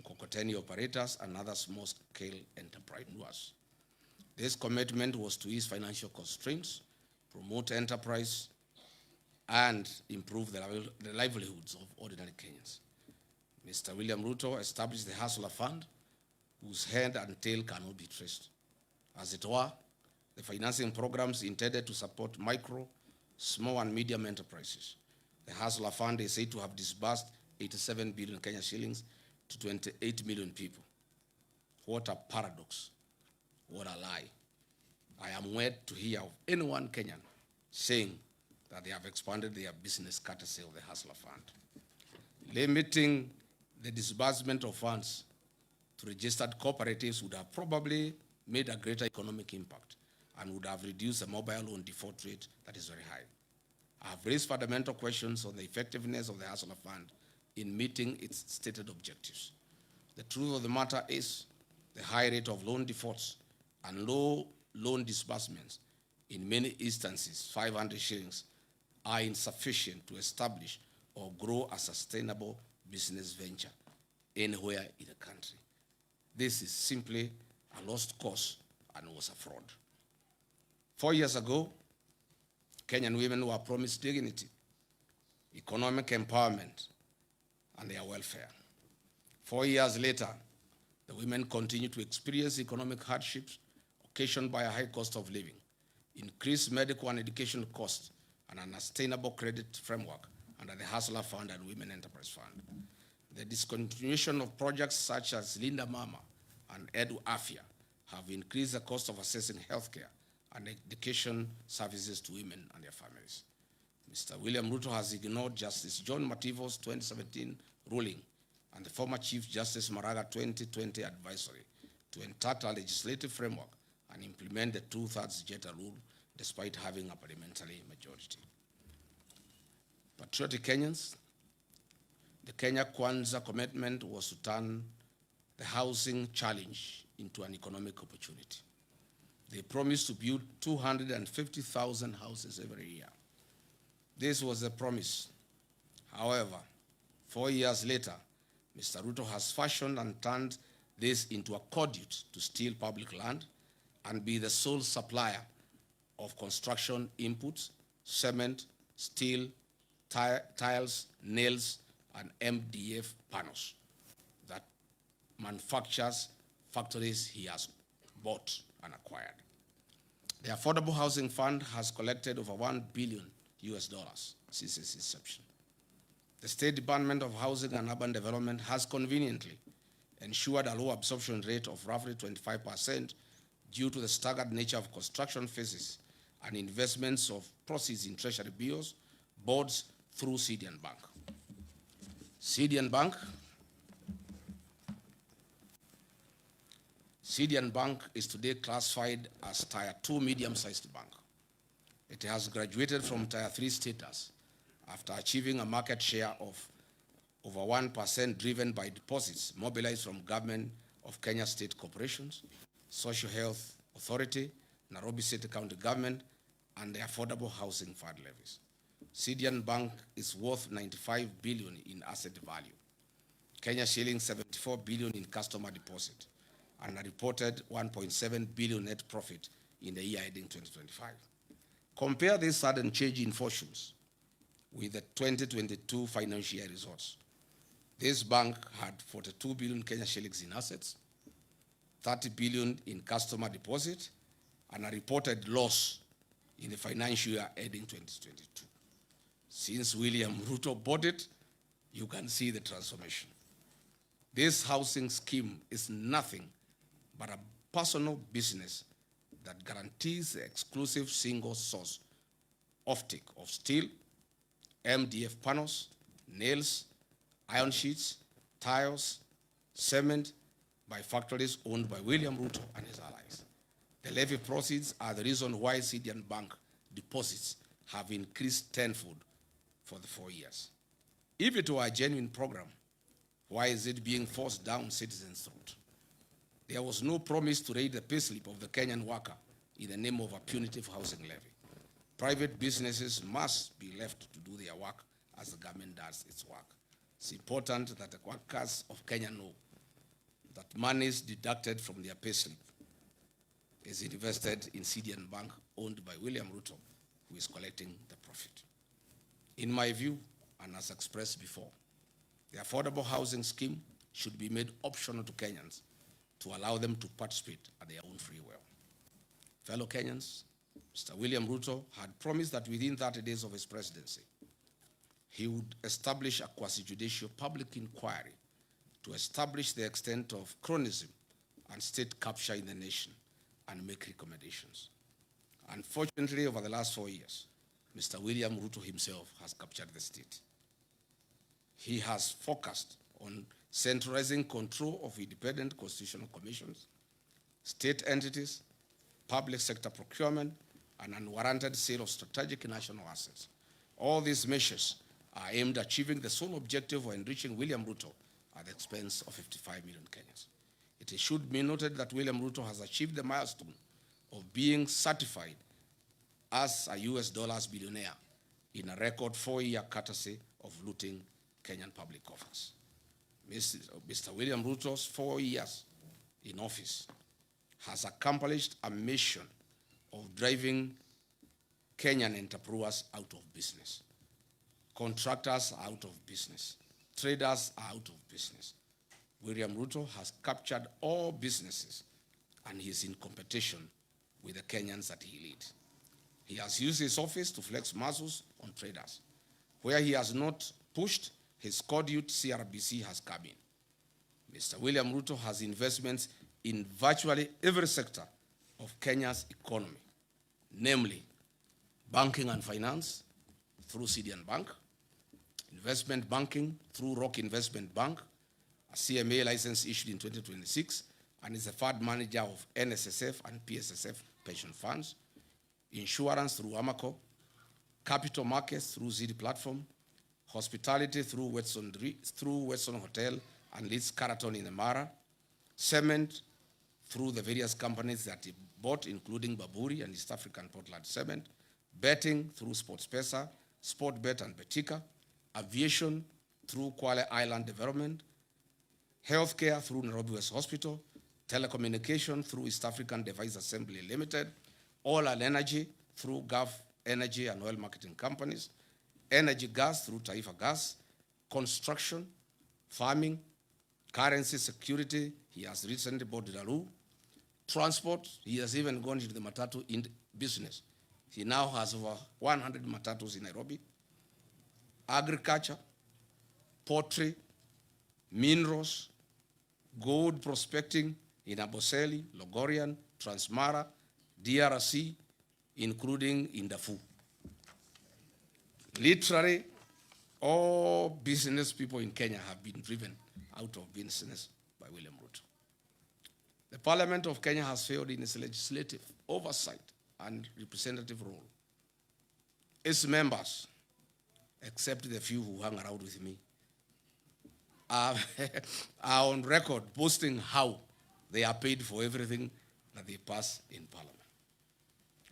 mkokoteni operators, and other small-scale entrepreneurs. This commitment was to ease financial constraints, promote enterprise, and improve the livelihoods of ordinary Kenyans. Mr. William Ruto established the Hustler Fund, whose head and tail cannot be traced. As it were, the financing programs intended to support micro, small, and medium enterprises. The Hustler Fund is said to have disbursed 87 billion Kenya shillings to 28 million people. What a paradox. What a lie. I am wed to hear of anyone Kenyan saying that they have expanded their business courtesy of the Hustler Fund. Limiting the disbursement of funds to registered cooperatives would have probably made a greater economic impact and would have reduced the mobile loan default rate that is very high. I have raised fundamental questions on the effectiveness of the Hustler Fund in meeting its stated objectives. The truth of the matter is the high rate of loan defaults and low loan disbursements, in many instances 500 shillings, are insufficient to establish or grow a sustainable business venture anywhere in the country. This is simply a lost cause and was a fraud. 4 years ago, Kenyan women were promised dignity, economic empowerment, and their welfare. 4 years later, the women continue to experience economic hardships occasioned by a high cost of living, increased medical and education costs, and an unsustainable credit framework under the Hustler Fund and Women Enterprise Fund. The discontinuation of projects such as Linda Mama and Edu Afia have increased the cost of accessing healthcare and education services to women and their families. Mr. William Ruto has ignored Justice John Mativo's 2017 ruling and the former Chief Justice Maraga 2020 advisory to entitle a legislative framework and implement the 2/3 Jeta rule despite having a parliamentary majority. Patriotic Kenyans, the Kenya Kwanza commitment was to turn the housing challenge into an economic opportunity. They promised to build 250,000 houses every year. This was the promise. However, 4 years later, Mr. Ruto has fashioned and turned this into a conduit to steal public land and be the sole supplier of construction inputs, cement, steel, tiles, nails, and MDF panels that manufactures factories he has bought and acquired. The Affordable Housing Fund has collected over $1 billion since its inception. The State Department of Housing and Urban Development has conveniently ensured a low absorption rate of roughly 25% due to the staggered nature of construction phases and investments of proceeds in treasury bills, bonds through CDN Bank. CDN Bank is today classified as Tier 2 medium-sized bank. It has graduated from Tier 3 status after achieving a market share of over 1% driven by deposits mobilized from government of Kenya state corporations, Social Health Authority, Nairobi City County Government, and the Affordable Housing Fund levies. CDN Bank is worth 95 billion in asset value, Kenya shilling 74 billion in customer deposit, and a reported 1.7 billion net profit in the year ending 2025. Compare this sudden change in fortunes with the 2022 financial year results. This bank had 42 billion Kenya shillings in assets, 30 billion in customer deposit, and a reported loss in the financial year ending 2022. Since William Ruto bought it, you can see the transformation. This housing scheme is nothing but a personal business that guarantees the exclusive single source offtake of steel, MDF panels, nails, iron sheets, tiles, cement by factories owned by William Ruto and his allies. The levy proceeds are the reason why CDN Bank deposits have increased tenfold for the 4 years. If it were a genuine program, why is it being forced down citizens' throat? There was no promise to raise the payslip of the Kenyan worker in the name of a punitive housing levy. Private businesses must be left to do their work as the government does its work. It's important that the workers of Kenya know that monies deducted from their payslip is invested in CDN Bank, owned by William Ruto, who is collecting the profit. In my view, and as expressed before, the affordable housing scheme should be made optional to Kenyans to allow them to participate at their own free will. Fellow Kenyans, Mr. William Ruto had promised that within 30 days of his presidency, he would establish a quasi-judicial public inquiry to establish the extent of cronyism and state capture in the nation and make recommendations. Unfortunately, over the last 4 years, Mr. William Ruto himself has captured the state. He has focused on centralizing control of independent constitutional commissions, state entities, public sector procurement, and unwarranted sale of strategic national assets. All these measures are aimed at achieving the sole objective of enriching William Ruto at the expense of 55 million Kenyans. It should be noted that William Ruto has achieved the milestone of being certified as a US dollars billionaire in a record 4-year courtesy of looting Kenyan public coffers. Mr. William Ruto's 4 years in office has accomplished a mission of driving Kenyan entrepreneurs out of business. Contractors are out of business. Traders are out of business. William Ruto has captured all businesses, and he is in competition with the Kenyans that he leads. He has used his office to flex muscles on traders. Where he has not pushed, his cordial CRBC has come in. Mr. William Ruto has investments in virtually every sector of Kenya's economy, namely banking and finance through CDN Bank, investment banking through Rock Investment Bank, a CMA license issued in 2026, and is a fund manager of NSSF and PSSF pension funds, insurance through Amaco, capital markets through ZD Platform, hospitality through Weston Hotel and Leeds Caraton in the Mara, cement through the various companies that he bought, including Baburi and East African Portland Cement, betting through SportsPesa, Sportbet and Betika, aviation through Kwale Island Development, healthcare through Nairobi West Hospital, telecommunication through East African Device Assembly Limited, oil and energy through Gulf Energy and Oil Marketing Companies, energy gas through Taifa Gas, construction, farming, currency security, he has recently bought Daru, Transport, he has even gone into the matatu business. He now has over 100 matatus in Nairobi. Agriculture, poultry, minerals, gold prospecting in Aboseli, Logorian, Transmara, DRC, including in Darfur. Literally, all business people in Kenya have been driven out of business by William Ruto. The Parliament of Kenya has failed in its legislative oversight and representative role. Its members, except the few who hang around with me, are on record boasting how they are paid for everything that they pass in Parliament.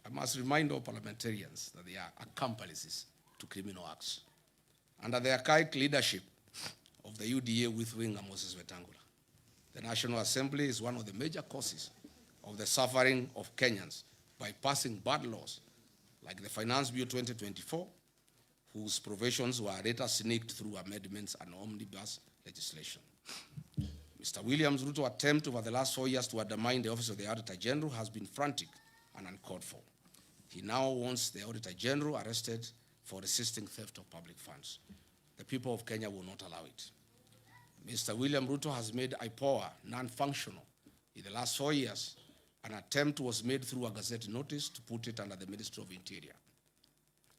I must remind all parliamentarians that they are accomplices to criminal acts. Under the archaic leadership of the UDA with winger Moses Wetangula, the National Assembly is one of the major causes of the suffering of Kenyans by passing bad laws like the Finance Bill 2024, whose provisions were later sneaked through amendments and omnibus legislation. Mr. William Ruto's attempt over the last 4 years to undermine the office of the Auditor General has been frantic and uncalled for. He now wants the Auditor General arrested for resisting theft of public funds. The people of Kenya will not allow it. Mr. William Ruto has made IPOA non-functional in the last 4 years. An attempt was made through a Gazette notice to put it under the Ministry of Interior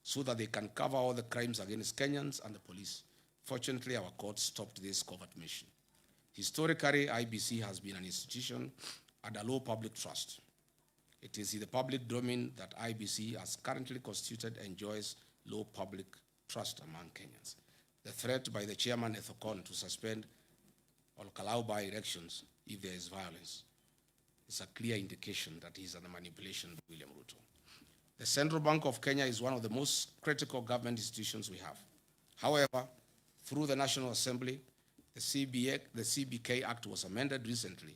so that they can cover all the crimes against Kenyans and the police. Fortunately, our court stopped this covert mission. Historically, IBC has been an institution under low public trust. It is in the public domain that IBC, as currently constituted, enjoys low public trust among Kenyans. The threat by the chairman Ethocon to suspend or allow by elections if there is violence is a clear indication that he is under manipulation by William Ruto. The Central Bank of Kenya is one of the most critical government institutions we have. However, through the National Assembly, the CBK Act was amended recently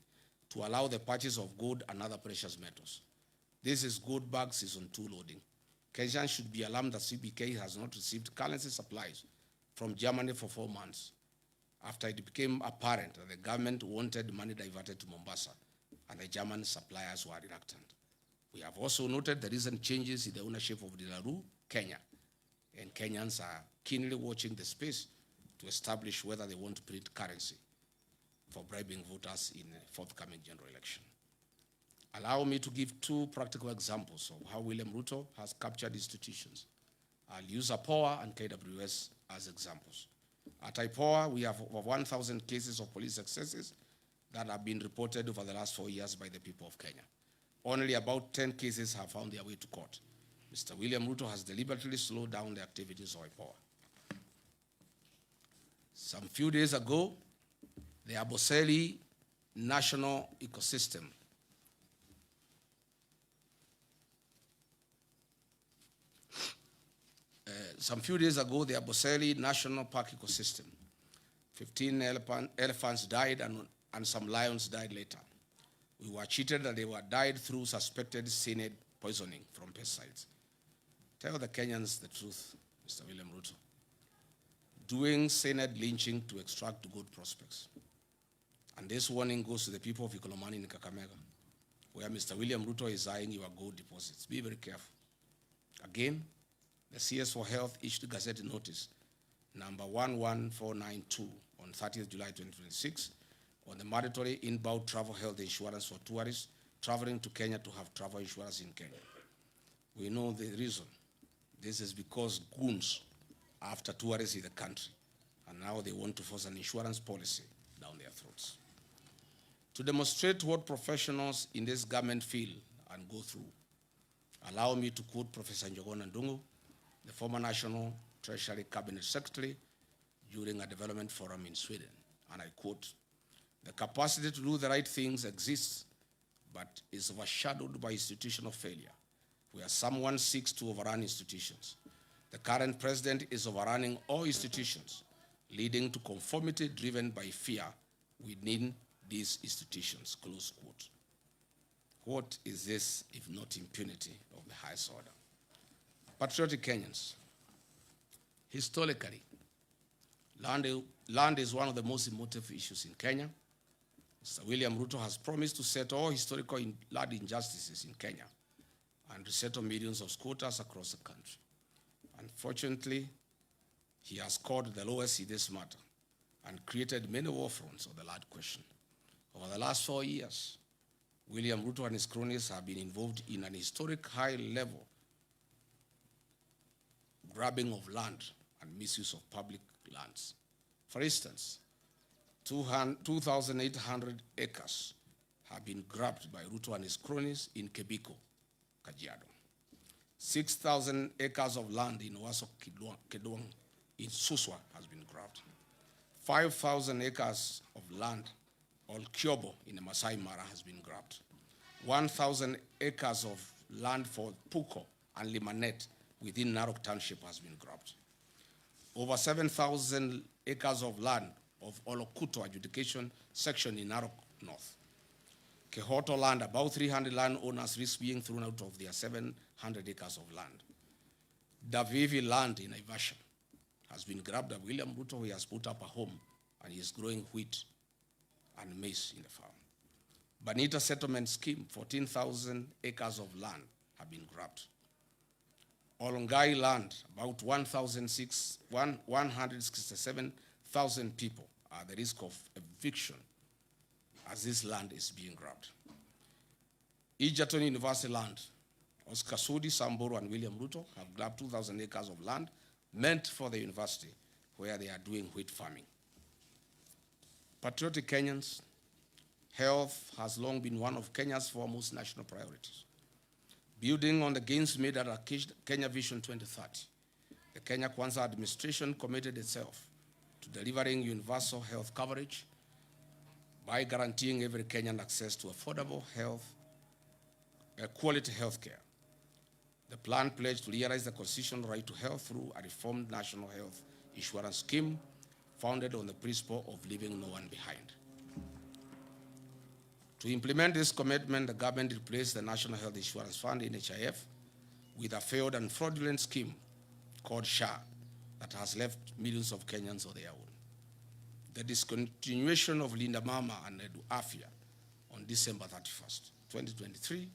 to allow the purchase of gold and other precious metals. This is gold bag season 2 loading. Kenyans should be alarmed that CBK has not received currency supplies from Germany for 4 months after it became apparent that the government wanted money diverted to Mombasa and the German suppliers were reluctant. We have also noted the recent changes in the ownership of Delaru, Kenya, and Kenyans are keenly watching the space to establish whether they want to print currency for bribing voters in a forthcoming general election. Allow me to give 2 practical examples of how William Ruto has captured institutions. I'll use IPOA and KWS as examples. At IPOA, we have over 1,000 cases of police excesses that have been reported over the last 4 years by the people of Kenya. Only about 10 cases have found their way to court. Mr. William Ruto has deliberately slowed down the activities of IPOA. Some few days ago, the Aboseli National Ecosystem the Aboseli National Park ecosystem, 15 elephants died and some lions died later. We were cheated that they were died through suspected cyanide poisoning from pesticides. Tell the Kenyans the truth, Mr. William Ruto. Doing cyanide lynching to extract good prospects. And this warning goes to the people of Ikolomani in Kakamega, where Mr. William Ruto is eyeing your gold deposits. Be very careful. Again, the CS for Health issued Gazette notice number 11492 on 30th July 2026 on the mandatory inbound travel health insurance for tourists traveling to Kenya to have travel insurance in Kenya. We know the reason. This is because goons are after tourists in the country, and now they want to force an insurance policy down their throats. To demonstrate what professionals in this government feel and go through, allow me to quote Professor Njogona Ndungu, the former National Treasury Cabinet Secretary, during a development forum in Sweden. And I quote, "The capacity to do the right things exists, but is overshadowed by institutional failure, where someone seeks to overrun institutions. The current president is overrunning all institutions, leading to conformity driven by fear within these institutions," close quote. What is this if not impunity of the highest order? Patriotic Kenyans, historically, land is one of the most emotive issues in Kenya. Mr. William Ruto has promised to set all historical land injustices in Kenya and resettle millions of squatters across the country. Unfortunately, he has scored the lowest in this matter and created many war fronts on the land question. Over the last 4 years, William Ruto and his cronies have been involved in an historic high-level grabbing of land and misuse of public lands. For instance, 2,800 acres have been grabbed by Ruto and his cronies in Kebiko, Kajiado. 6,000 acres of land in Owasso Kedwang in Suswa has been grabbed. 5,000 acres of land on Kyobo in the Masai Mara has been grabbed. 1,000 acres of land for Puko and Limanet within Narok Township has been grabbed. Over 7,000 acres of land of Olokuto adjudication section in Narok North. Kehoto land, about 300 landowners risk being thrown out of their 700 acres of land. Davivi land in Naivasha has been grabbed by William Ruto. He has put up a home and he is growing wheat and maize in the farm. Banita settlement scheme, 14,000 acres of land have been grabbed. Olongai land, about 167,000 people are at the risk of eviction as this land is being grabbed. Egerton University land, Oscar Sudi, Samburu, and William Ruto have grabbed 2,000 acres of land meant for the university where they are doing wheat farming. Patriotic Kenyans, health has long been one of Kenya's foremost national priorities. Building on the gains made at Kenya Vision 2030, the Kenya Kwanza administration committed itself to delivering universal health coverage by guaranteeing every Kenyan access to affordable quality health care. The plan pledged to realize the constitutional right to health through a reformed national health insurance scheme founded on the principle of leaving no one behind. To implement this commitment, the government replaced the National Health Insurance Fund, NHIF, with a failed and fraudulent scheme called SHA that has left millions of Kenyans on their own. The discontinuation of Linda Mama and Edu Afia on December 31st, 2023,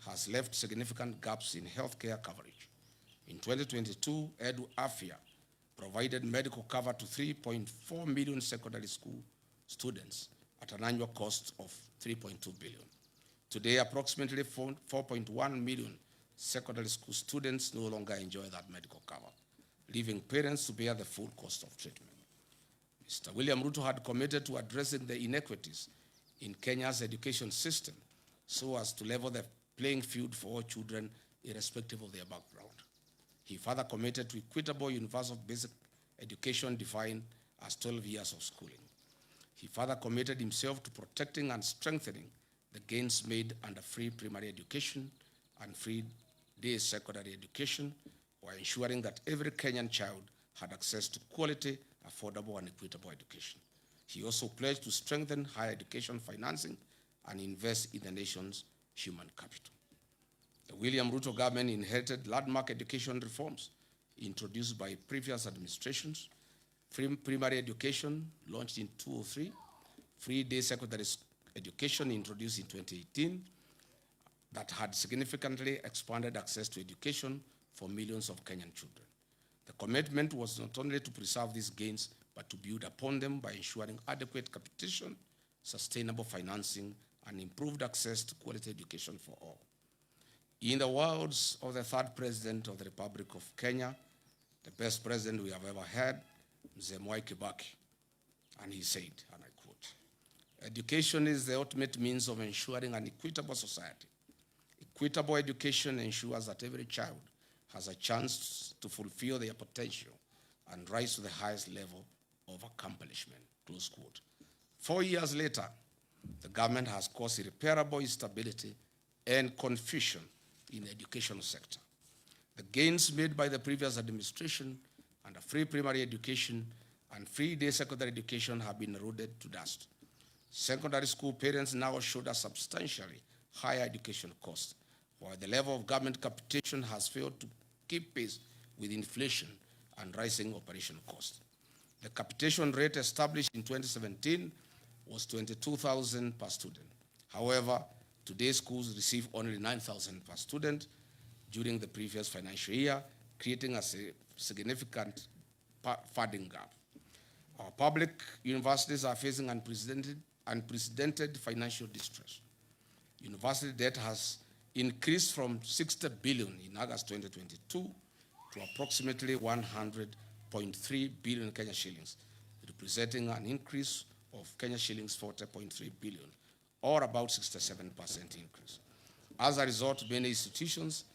has left significant gaps in healthcare coverage. In 2022, Edu Afia provided medical cover to 3.4 million secondary school students at an annual cost of 3.2 billion. Today, approximately 4.1 million secondary school students no longer enjoy that medical cover, leaving parents to bear the full cost of treatment. Mr. William Ruto had committed to addressing the inequities in Kenya's education system so as to level the playing field for all children irrespective of their background. He further committed to equitable universal basic education defined as 12 years of schooling. He further committed himself to protecting and strengthening the gains made under free primary education and free day secondary education while ensuring that every Kenyan child had access to quality, affordable, and equitable education. He also pledged to strengthen higher education financing and invest in the nation's human capital. The William Ruto government inherited landmark education reforms introduced by previous administrations. Free primary education launched in 2003, free day secondary education introduced in 2018 that had significantly expanded access to education for millions of Kenyan children. The commitment was not only to preserve these gains, but to build upon them by ensuring adequate capitation, sustainable financing, and improved access to quality education for all. In the words of the third president of the Republic of Kenya, the best president we have ever had, Mzee Mwai Kibaki, and he said, and I quote, "Education is the ultimate means of ensuring an equitable society. Equitable education ensures that every child has a chance to fulfill their potential and rise to the highest level of accomplishment," close quote. 4 years later, the government has caused irreparable instability and confusion in the educational sector. The gains made by the previous administration under free primary education and free day secondary education have been eroded to dust. Secondary school parents now shoulder substantially higher education costs, while the level of government capitation has failed to keep pace with inflation and rising operation costs. The capitation rate established in 2017 was 22,000 per student. However, today's schools receive only 9,000 per student during the previous financial year, creating a significant funding gap. Our public universities are facing unprecedented financial distress. University debt has increased from 60 billion in August 2022 to approximately 100.3 billion Kenya shillings, representing an increase of Kenya shillings 40.3 billion, or about 67% increase. As a result, many institutions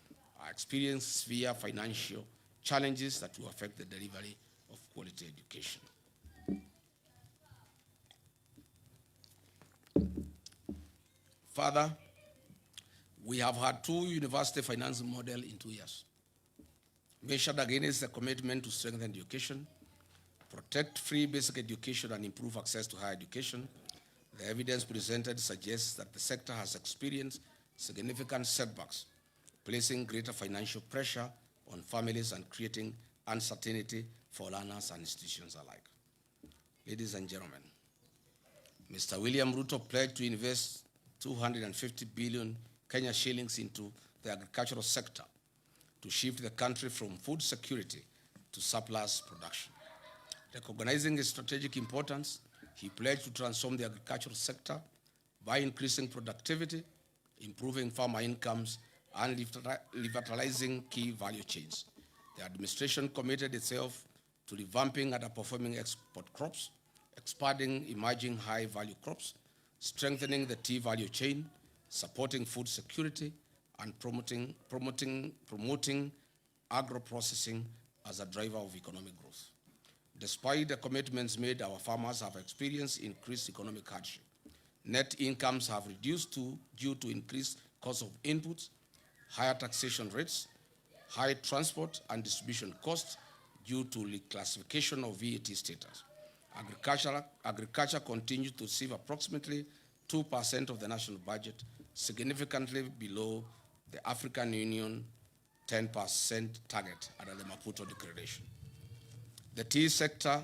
are experiencing severe financial challenges that will affect the delivery of quality education. Further, we have had two university financing models in 2 years. Measured against the commitment to strengthen education, protect free basic education, and improve access to higher education, the evidence presented suggests that the sector has experienced significant setbacks, placing greater financial pressure on families and creating uncertainty for learners and institutions alike. Ladies and gentlemen, Mr. William Ruto pledged to invest 250 billion Kenya shillings into the agricultural sector to shift the country from food security to surplus production. Recognizing its strategic importance, he pledged to transform the agricultural sector by increasing productivity, improving farmer incomes, and revitalizing key value chains. The administration committed itself to revamping underperforming export crops, expanding emerging high-value crops, strengthening the tea value chain, supporting food security, and promoting agro-processing as a driver of economic growth. Despite the commitments made, our farmers have experienced increased economic hardship. Net incomes have reduced due to increased cost of inputs, higher taxation rates, high transport and distribution costs due to reclassification of VAT status. Agriculture continues to receive approximately 2% of the national budget, significantly below the African Union 10% target under the Maputo Declaration. The tea sector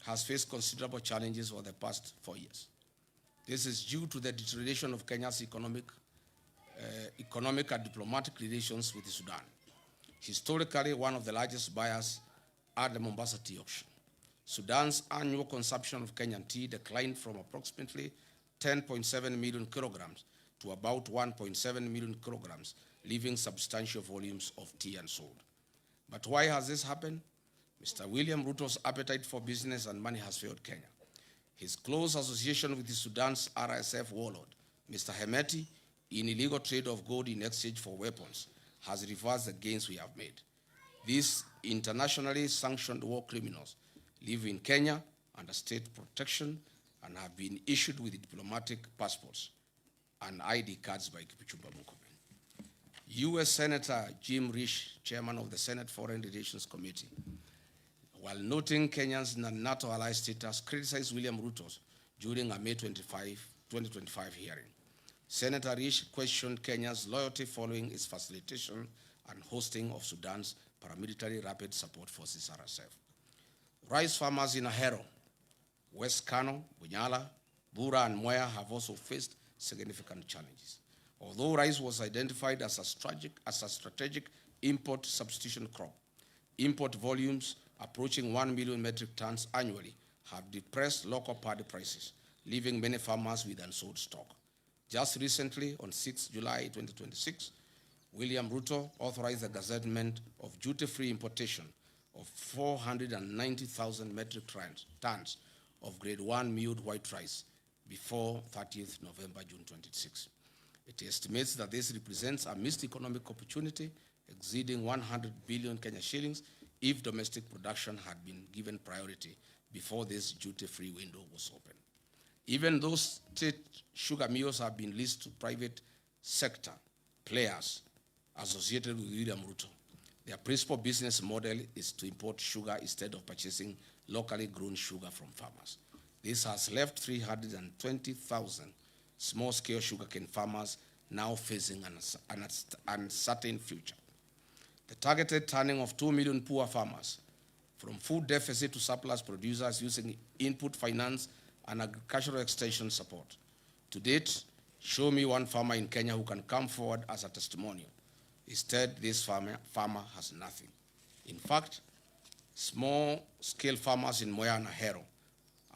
has faced considerable challenges over the past 4 years. This is due to the deterioration of Kenya's economic and diplomatic relations with Sudan. Historically, one of the largest buyers at the Mombasa tea auction. Sudan's annual consumption of Kenyan tea declined from approximately 10.7 million kilograms to about 1.7 million kilograms, leaving substantial volumes of tea unsold. But why has this happened? Mr. William Ruto's appetite for business and money has failed Kenya. His close association with the Sudan's RSF warlord, Mr. Hemeti, in illegal trade of gold in exchange for weapons, has reversed the gains we have made. These internationally sanctioned war criminals live in Kenya under state protection and have been issued with diplomatic passports and ID cards by Kipchumba Murkomen. U.S. Senator Jim Risch, chairman of the Senate Foreign Relations Committee, while noting Kenya's NATO ally status, criticized William Ruto during a May 2025 hearing. Senator Risch questioned Kenya's loyalty following its facilitation and hosting of Sudan's paramilitary rapid support forces, RSF. Rice farmers in Ahero, West Kano, Bunyala, Bura, and Mwea have also faced significant challenges. Although rice was identified as a strategic import substitution crop, import volumes approaching 1 million metric tons annually have depressed local paddy prices, leaving many farmers with unsold stock. Just recently, on 6 July 2026, William Ruto authorized the gazettement of duty-free importation of 490,000 metric tons of grade 1 milled white rice before 30th November, June 26. It estimates that this represents a missed economic opportunity exceeding 100 billion Kenya shillings if domestic production had been given priority before this duty-free window was open. Even though state sugar mills have been leased to private sector players associated with William Ruto, their principal business model is to import sugar instead of purchasing locally grown sugar from farmers. This has left 320,000 small-scale sugarcane farmers now facing an uncertain future. The targeted turning of 2 million poor farmers from food deficit to surplus producers using input finance and agricultural extension support. To date, show me one farmer in Kenya who can come forward as a testimonial. Instead, this farmer has nothing. In fact, small-scale farmers in Moya and Ahero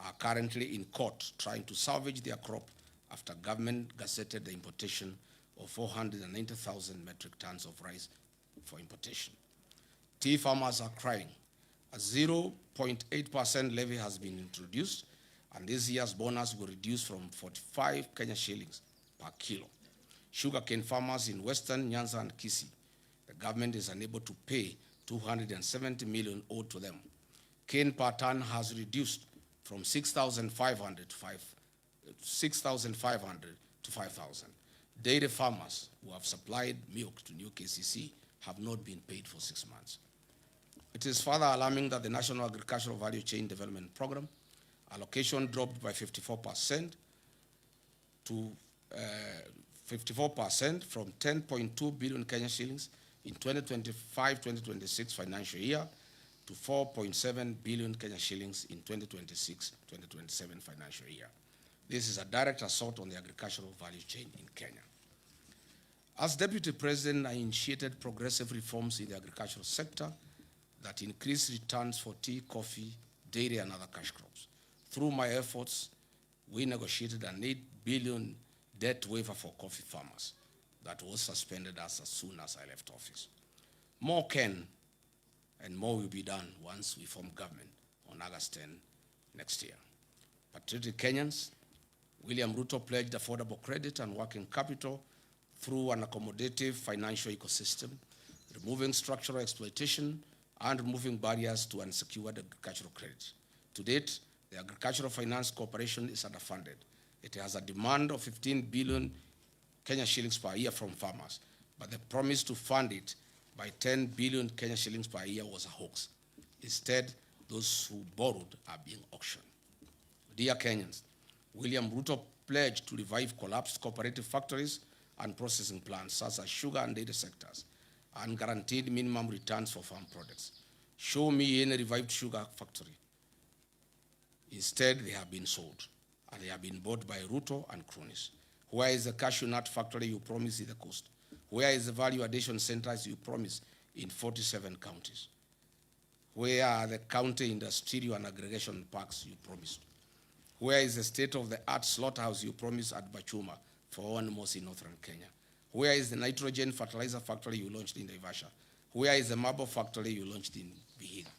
are currently in court trying to salvage their crop after government gazetted the importation of 490,000 metric tons of rice for importation. Tea farmers are crying. A 0.8% levy has been introduced, and this year's bonus will reduce from 45 Kenya shillings per kilo. Sugarcane farmers in Western, Nyanza, and Kisii, the government is unable to pay 270 million owed to them. Cane per ton has reduced from 6,500 to 5,000. Dairy farmers who have supplied milk to new KCC have not been paid for 6 months. It is further alarming that the National Agricultural Value Chain Development Program allocation dropped by 54% to 54% from 10.2 billion Kenya shillings in 2025-2026 financial year to 4.7 billion Kenya shillings in 2026-2027 financial year. This is a direct assault on the agricultural value chain in Kenya. As Deputy President, I initiated progressive reforms in the agricultural sector that increase returns for tea, coffee, dairy, and other cash crops. Through my efforts, we negotiated an 8 billion debt waiver for coffee farmers that was suspended as soon as I left office. More can and more will be done once we form government on August 10 next year. Patriotic Kenyans, William Ruto pledged affordable credit and working capital through an accommodative financial ecosystem, removing structural exploitation and removing barriers to unsecured agricultural credit. To date, the Agricultural Finance Corporation is underfunded. It has a demand of 15 billion Kenya shillings per year from farmers, but the promise to fund it by 10 billion Kenya shillings per year was a hoax. Instead, those who borrowed are being auctioned. Dear Kenyans, William Ruto pledged to revive collapsed cooperative factories and processing plants such as sugar and dairy sectors, and guaranteed minimum returns for farm products. Show me any revived sugar factory. Instead, they have been sold, and they have been bought by Ruto and cronies. Where is the cashew nut factory you promised in the coast? Where is the value addition centers you promised in 47 counties? Where are the county industrial and aggregation parks you promised? Where is the state-of-the-art slaughterhouse you promised at Bachuma for animals in northern Kenya? Where is the nitrogen fertilizer factory you launched in Naivasha? Where is the marble factory you launched in Vihiga?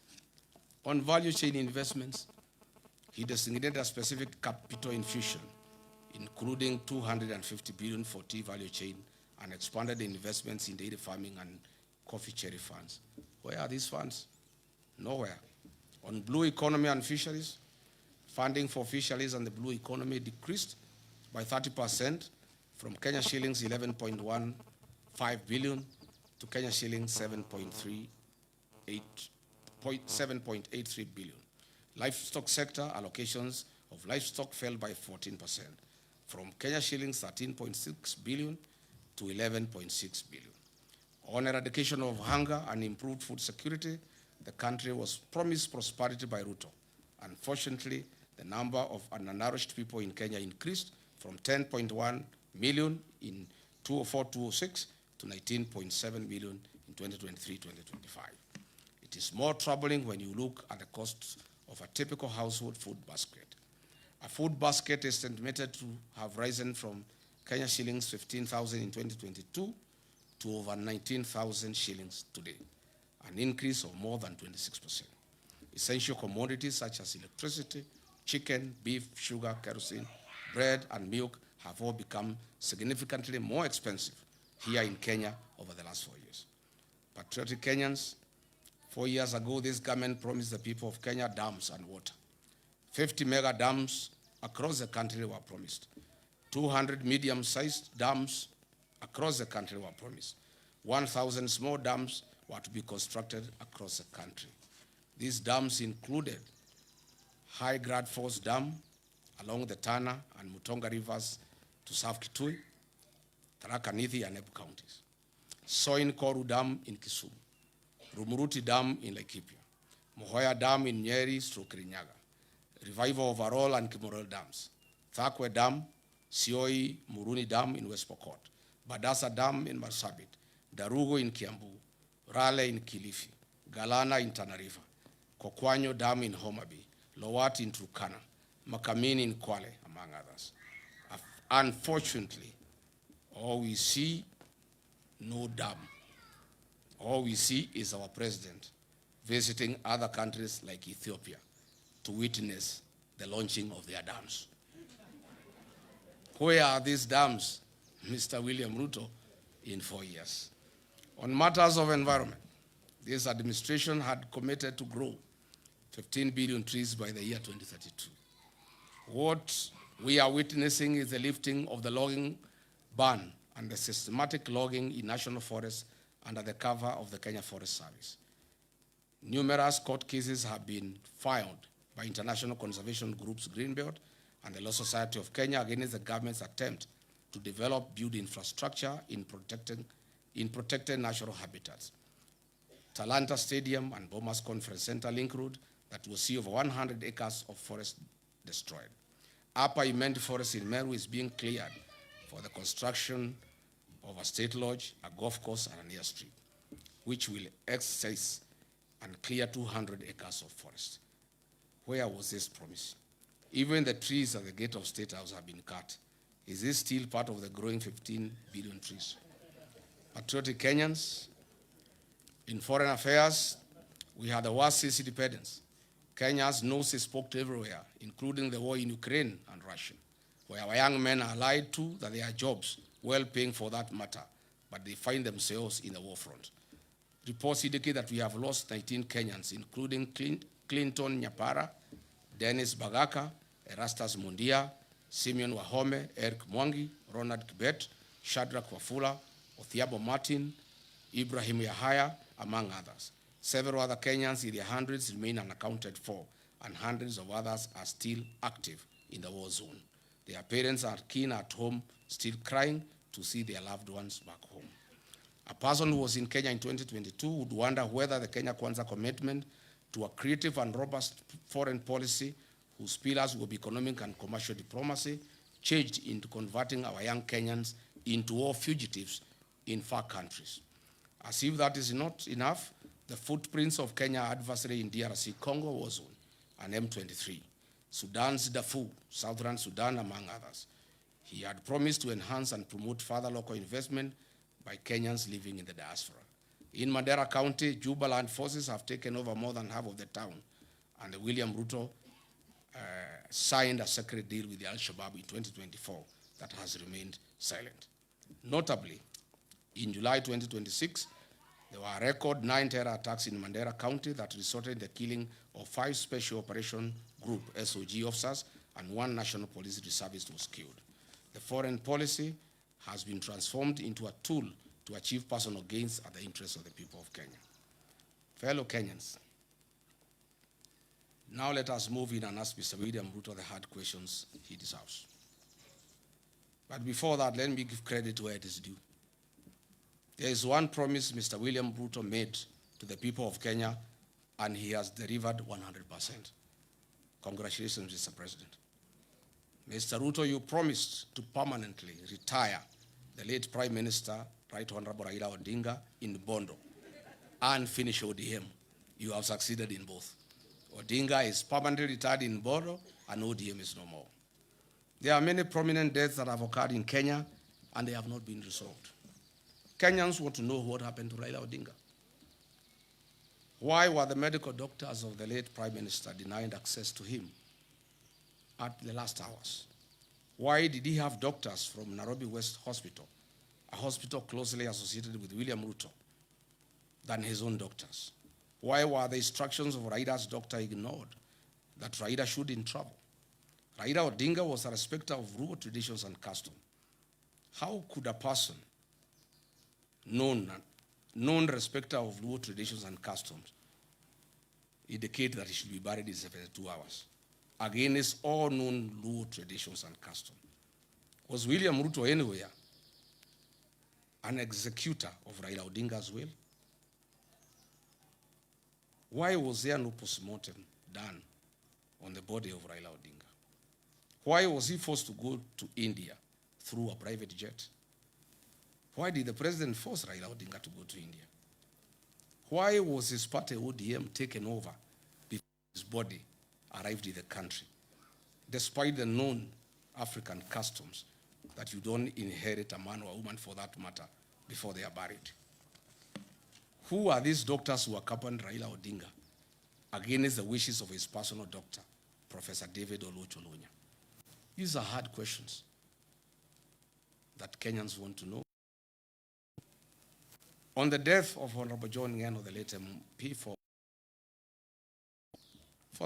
On value chain investments, he designated a specific capital infusion, including 250 billion for tea value chain, and expanded the investments in dairy farming and coffee cherry funds. Where are these funds? Nowhere. On blue economy and fisheries, funding for fisheries and the blue economy decreased by 30% from Kenya shillings 11.15 billion to Kenya shillings 7.83 billion. Livestock sector allocations of livestock fell by 14% from Kenya shillings 13.6 billion to 11.6 billion. On eradication of hunger and improved food security, the country was promised prosperity by Ruto. Unfortunately, the number of undernourished people in Kenya increased from 10.1 million in 2004-2006 to 19.7 million in 2023-2025. It is more troubling when you look at the costs of a typical household food basket. A food basket is estimated to have risen from Kenya shillings 15,000 in 2022 to over 19,000 shillings today, an increase of more than 26%. Essential commodities such as electricity, chicken, beef, sugar, kerosene, bread, and milk have all become significantly more expensive here in Kenya over the last 4 years. Patriotic Kenyans, 4 years ago, this government promised the people of Kenya dams and water. 50 mega dams across the country were promised. 200 medium-sized dams across the country were promised. 1,000 small dams were to be constructed across the country. These dams included High Grad Force Dam along the Tana and Mutonga rivers to South Kitui, Tharaka Nithi, and Embu counties. Soin Koru Dam in Kisumu, Rumuruti Dam in Laikipia, Mohoya Dam in Nyeri, Kirinyaga, revival of Arol and Kimorel dams, Thakwe Dam, Sioi Muruni Dam in West Pokot, Badasa Dam in Marsabit, Darugo in Kiambu, Rale in Kilifi, Galana in Tana River, Kokwanyo Dam in Homa Bay, Lowat in Turkana, Makamini in Kwale, among others. Unfortunately, all we see, no dam. All we see is our president visiting other countries like Ethiopia to witness the launching of their dams. Where are these dams, Mr. William Ruto, in 4 years? On matters of environment, this administration had committed to grow 15 billion trees by the year 2032. What we are witnessing is the lifting of the logging ban and the systematic logging in national forests under the cover of the Kenya Forest Service. Numerous court cases have been filed by international conservation groups Greenbelt and the Law Society of Kenya against the government's attempt to develop, build infrastructure in protected natural habitats. Talanta Stadium and Bomas Conference Center Link Road that will see over 100 acres of forest destroyed. Upper Imend Forest in Meru is being cleared for the construction of a state lodge, a golf course, and an airstrip, which will access and clear 200 acres of forest. Where was this promise? Even the trees at the gate of State House have been cut. Is this still part of the growing 15 billion trees? Patriotic Kenyans, in foreign affairs, we had the worst since independence. Kenya's nose is poked everywhere, including the war in Ukraine and Russia, where our young men are lied to that they are jobs, well paying for that matter, but they find themselves in the war front. Reports indicate that we have lost 19 Kenyans, including Clinton Nyapara, Dennis Bagaka, Erastus Mundia, Simeon Wahome, Eric Mwangi, Ronald Kibet, Shadrach Wafula, Othiabo Martin, Ibrahim Yahaya, among others. Several other Kenyans in their hundreds remain unaccounted for, and hundreds of others are still active in the war zone. Their parents are keen at home, still crying to see their loved ones back home. A person who was in Kenya in 2022 would wonder whether the Kenya Kwanza commitment to a creative and robust foreign policy whose pillars will be economic and commercial diplomacy changed into converting our young Kenyans into war fugitives in far countries. As if that is not enough, the footprints of Kenya adversary in DRC Congo war zone and M23, Sudan's Darfur, Southern Sudan, among others. He had promised to enhance and promote further local investment by Kenyans living in the diaspora. In Mandera County, Jubaland forces have taken over more than half of the town, and William Ruto signed a secret deal with the Al-Shabaab in 2024 that has remained silent. Notably, in July 2026, there were a record 9 terror attacks in Mandera County that resulted in the killing of 5 Special Operation Group SOG officers, and 1 National Police Reservist was killed. The foreign policy has been transformed into a tool to achieve personal gains at the interests of the people of Kenya. Fellow Kenyans, now let us move in and ask Mr. William Ruto the hard questions he deserves. But before that, let me give credit where it is due. There is one promise Mr. William Ruto made to the people of Kenya, and he has delivered 100%. Congratulations, Mr. President. Mr. Ruto, you promised to permanently retire the late Prime Minister, Right Honorable Raila Odinga, in Bondo and finish ODM. You have succeeded in both. Odinga is permanently retired in Bondo, and ODM is no more. There are many prominent deaths that have occurred in Kenya, and they have not been resolved. Kenyans want to know what happened to Raila Odinga. Why were the medical doctors of the late Prime Minister denied access to him at the last hours? Why did he have doctors from Nairobi West Hospital, a hospital closely associated with William Ruto, than his own doctors? Why were the instructions of Raila's doctor ignored that Raila should travel? Raila Odinga was a respecter of rural traditions and customs. How could a person known respecter of rural traditions and customs indicate that he should be buried in 72 hours against all known rural traditions and customs? Was William Ruto anywhere an executor of Raila Odinga's will? Why was there no postmortem done on the body of Raila Odinga? Why was he forced to go to India through a private jet? Why did the president force Raila Odinga to go to India? Why was his party ODM taken over before his body arrived in the country, despite the known African customs that you don't inherit a man or a woman for that matter before they are buried? Who are these doctors who accompanied Raila Odinga against the wishes of his personal doctor, Professor David Olucholunya? These are hard questions that Kenyans want to know. On the death of Honorable John Ngeno, the late MP, for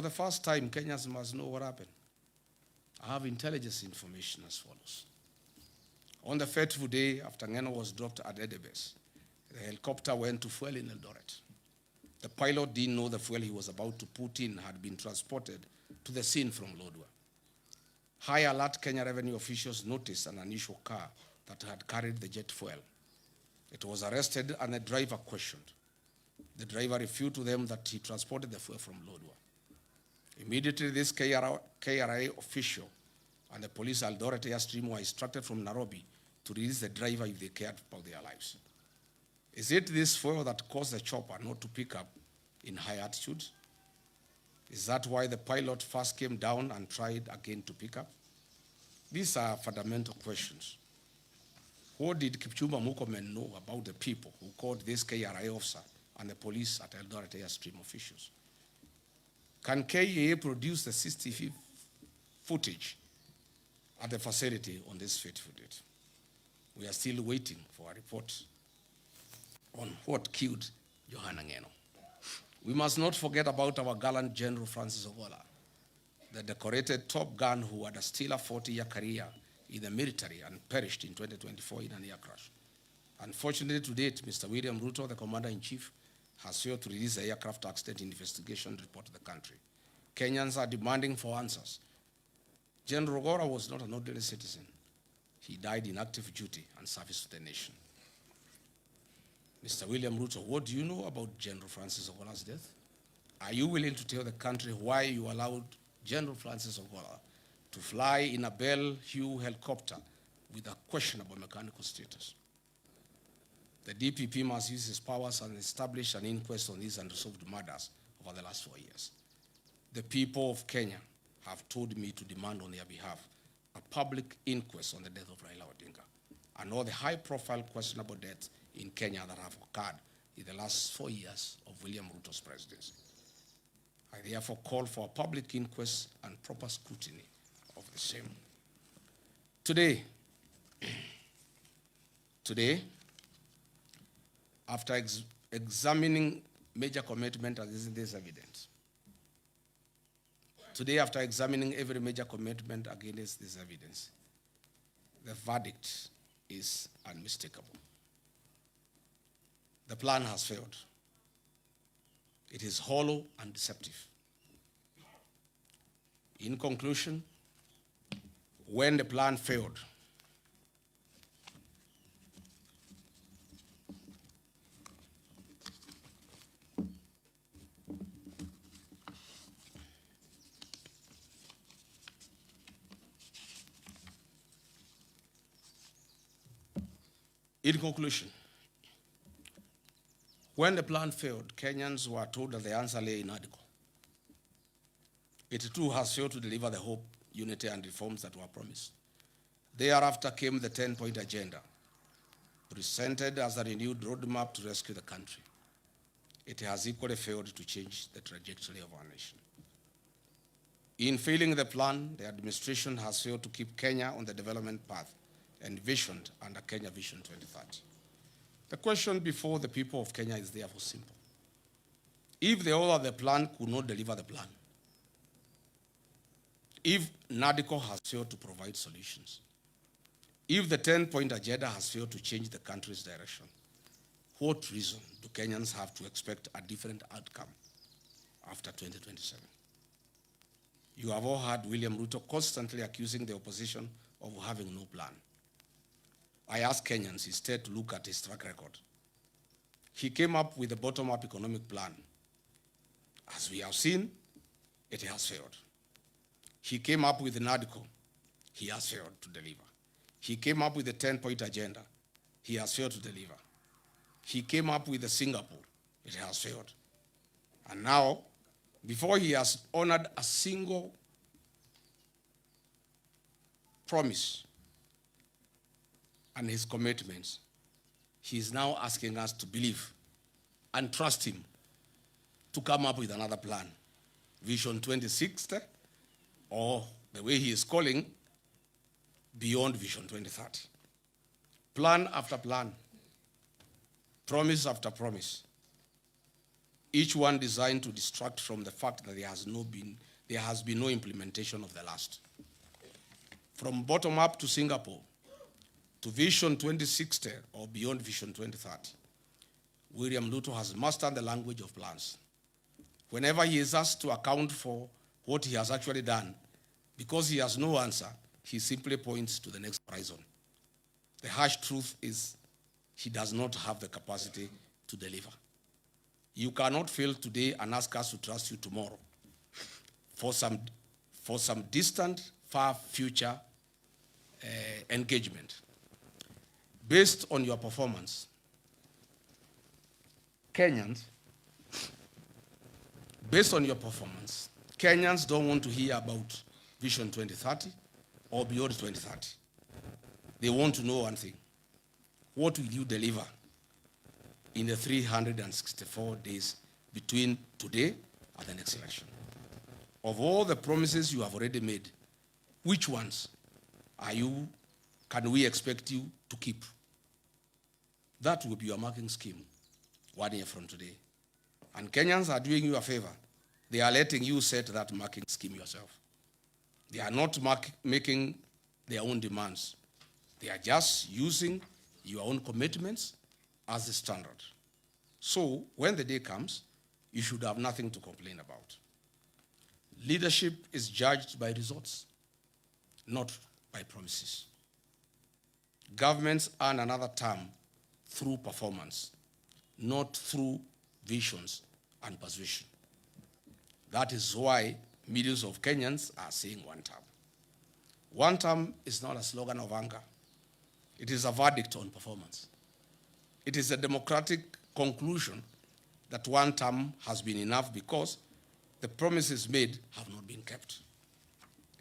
the first time, Kenyans must know what happened. I have intelligence information as follows. On the fateful day after Ngeno was dropped at Edebes, the helicopter went to fuel in Eldoret. The pilot didn't know the fuel he was about to put in had been transported to the scene from Lodwar. High alert Kenya revenue officials noticed an unusual car that had carried the jet fuel. It was arrested and the driver questioned. The driver refuted to them that he transported the fuel from Lodwar. Immediately, this KRA official and the police Eldoret Airstream were instructed from Nairobi to release the driver if they cared about their lives. Is it this fuel that caused the chopper not to pick up in high altitudes? Is that why the pilot first came down and tried again to pick up? These are fundamental questions. What did Kipchumba Murkomen know about the people who called this KRA officer and the police at Eldoret Airstream officials? Can KEA produce the CCTV footage at the facility on this fateful date? We are still waiting for a report on what killed Johanna Ngeno. We must not forget about our gallant General Francis Ogola, the decorated top gun who had a stellar 40-year career in the military and perished in 2024 in an air crash. Unfortunately, to date, Mr. William Ruto, the Commander-in-Chief, has failed to release the aircraft accident investigation report to the country. Kenyans are demanding for answers. General Ogola was not an ordinary citizen. He died in active duty and service to the nation. Mr. William Ruto, what do you know about General Francis Ogola's death? Are you willing to tell the country why you allowed General Francis Ogola to fly in a Bell Hue helicopter with a questionable mechanical status? The DPP must use his powers and establish an inquest on these unresolved murders over the last 4 years. The people of Kenya have told me to demand on their behalf a public inquest on the death of Raila Odinga and all the high-profile questionable deaths in Kenya that have occurred in the last 4 years of William Ruto's presidency. I therefore call for a public inquest and proper scrutiny of the same. Today, after examining major commitment against this evidence, after examining every major commitment against this evidence, the verdict is unmistakable. The plan has failed. It is hollow and deceptive. In conclusion, when the plan failed, Kenyans were told that the answer lay in article. It too has failed to deliver the hope, unity, and reforms that were promised. Thereafter came the 10-point agenda, presented as a renewed roadmap to rescue the country. It has equally failed to change the trajectory of our nation. In failing the plan, the administration has failed to keep Kenya on the development path envisioned under Kenya Vision 2030. The question before the people of Kenya is therefore simple. If the author of the plan could not deliver the plan, if NADCO has failed to provide solutions, if the 10-point agenda has failed to change the country's direction, what reason do Kenyans have to expect a different outcome after 2027? You have all heard William Ruto constantly accusing the opposition of having no plan. I ask Kenyans instead to look at his track record. He came up with a bottom-up economic plan. As we have seen, it has failed. He came up with an article. He has failed to deliver. He came up with a 10-point agenda. He has failed to deliver. He came up with a Singapore. It has failed. And now, before he has honored a single promise and his commitments, he is now asking us to believe and trust him to come up with another plan. Vision 2060, or the way he is calling, beyond Vision 2030. Plan after plan, promise after promise, each one designed to distract from the fact that there has been no implementation of the last. From bottom up to Singapore, to Vision 2060 or beyond Vision 2030, William Ruto has mastered the language of plans. Whenever he is asked to account for what he has actually done, because he has no answer, he simply points to the next horizon. The harsh truth is he does not have the capacity to deliver. You cannot fail today and ask us to trust you tomorrow for some distant, far future engagement. Based on your performance, Kenyans don't want to hear about Vision 2030 or beyond 2030. They want to know one thing. What will you deliver in the 364 days between today and the next election? Of all the promises you have already made, which ones can we expect you to keep? That will be your marking scheme 1 year from today. And Kenyans are doing you a favor. They are letting you set that marking scheme yourself. They are not making their own demands. They are just using your own commitments as the standard. So when the day comes, you should have nothing to complain about. Leadership is judged by results, not by promises. Governments earn another term through performance, not through visions and persuasion. That is why millions of Kenyans are saying one term. One term is not a slogan of anger. It is a verdict on performance. It is a democratic conclusion that one term has been enough because the promises made have not been kept.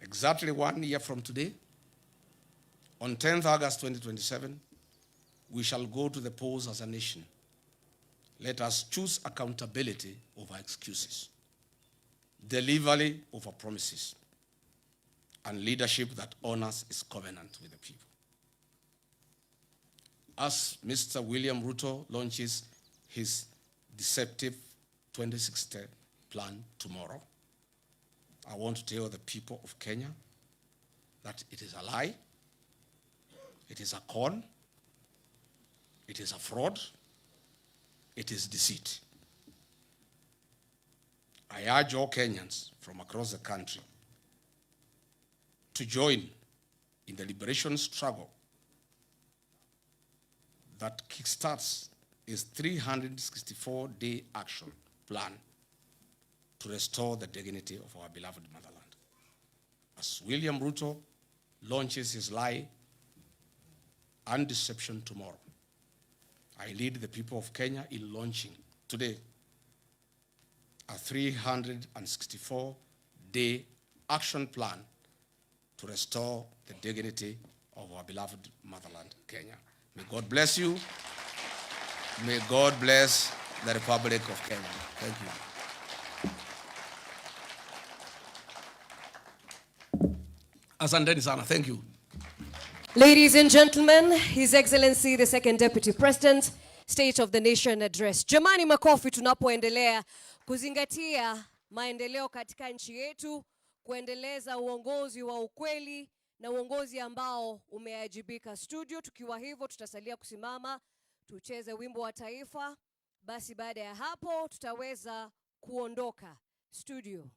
Exactly 1 year from today, on 10th August 2027, we shall go to the polls as a nation. Let us choose accountability over excuses, delivery over promises, and leadership that honors its covenant with the people. As Mr. William Ruto launches his deceptive 2060 plan tomorrow, I want to tell the people of Kenya that it is a lie, it is a con, it is a fraud, it is deceit. I urge all Kenyans from across the country to join in the liberation struggle that kickstarts his 364-day action plan to restore the dignity of our beloved motherland. As William Ruto launches his lie and deception tomorrow, I lead the people of Kenya in launching today a 364-day action plan to restore the dignity of our beloved motherland, Kenya. May God bless you. May God bless the Republic of Kenya. Thank you. Asanteni sana. Thank you. Ladies and gentlemen, His Excellency the Second Deputy President, State of the Nation Address. Jamani, makofi tunapoendelea kuzingatia maendeleo katika nchi yetu, kuendeleza uongozi wa ukweli na uongozi ambao umeajibika. Studio, tukiwa hivyo tutasalia kusimama, tucheze wimbo wa taifa. Basi baada ya hapo tutaweza kuondoka. Studio.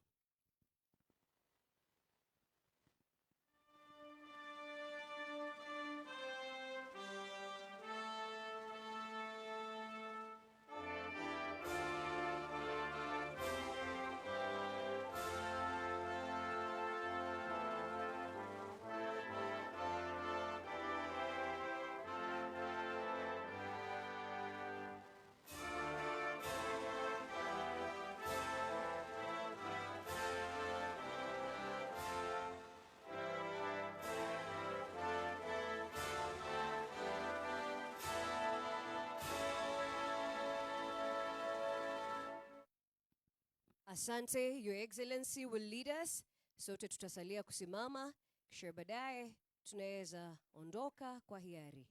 Asante, Your Excellency will lead us. Sote tutasalia kusimama, kisha baadaye tunaweza ondoka kwa hiari.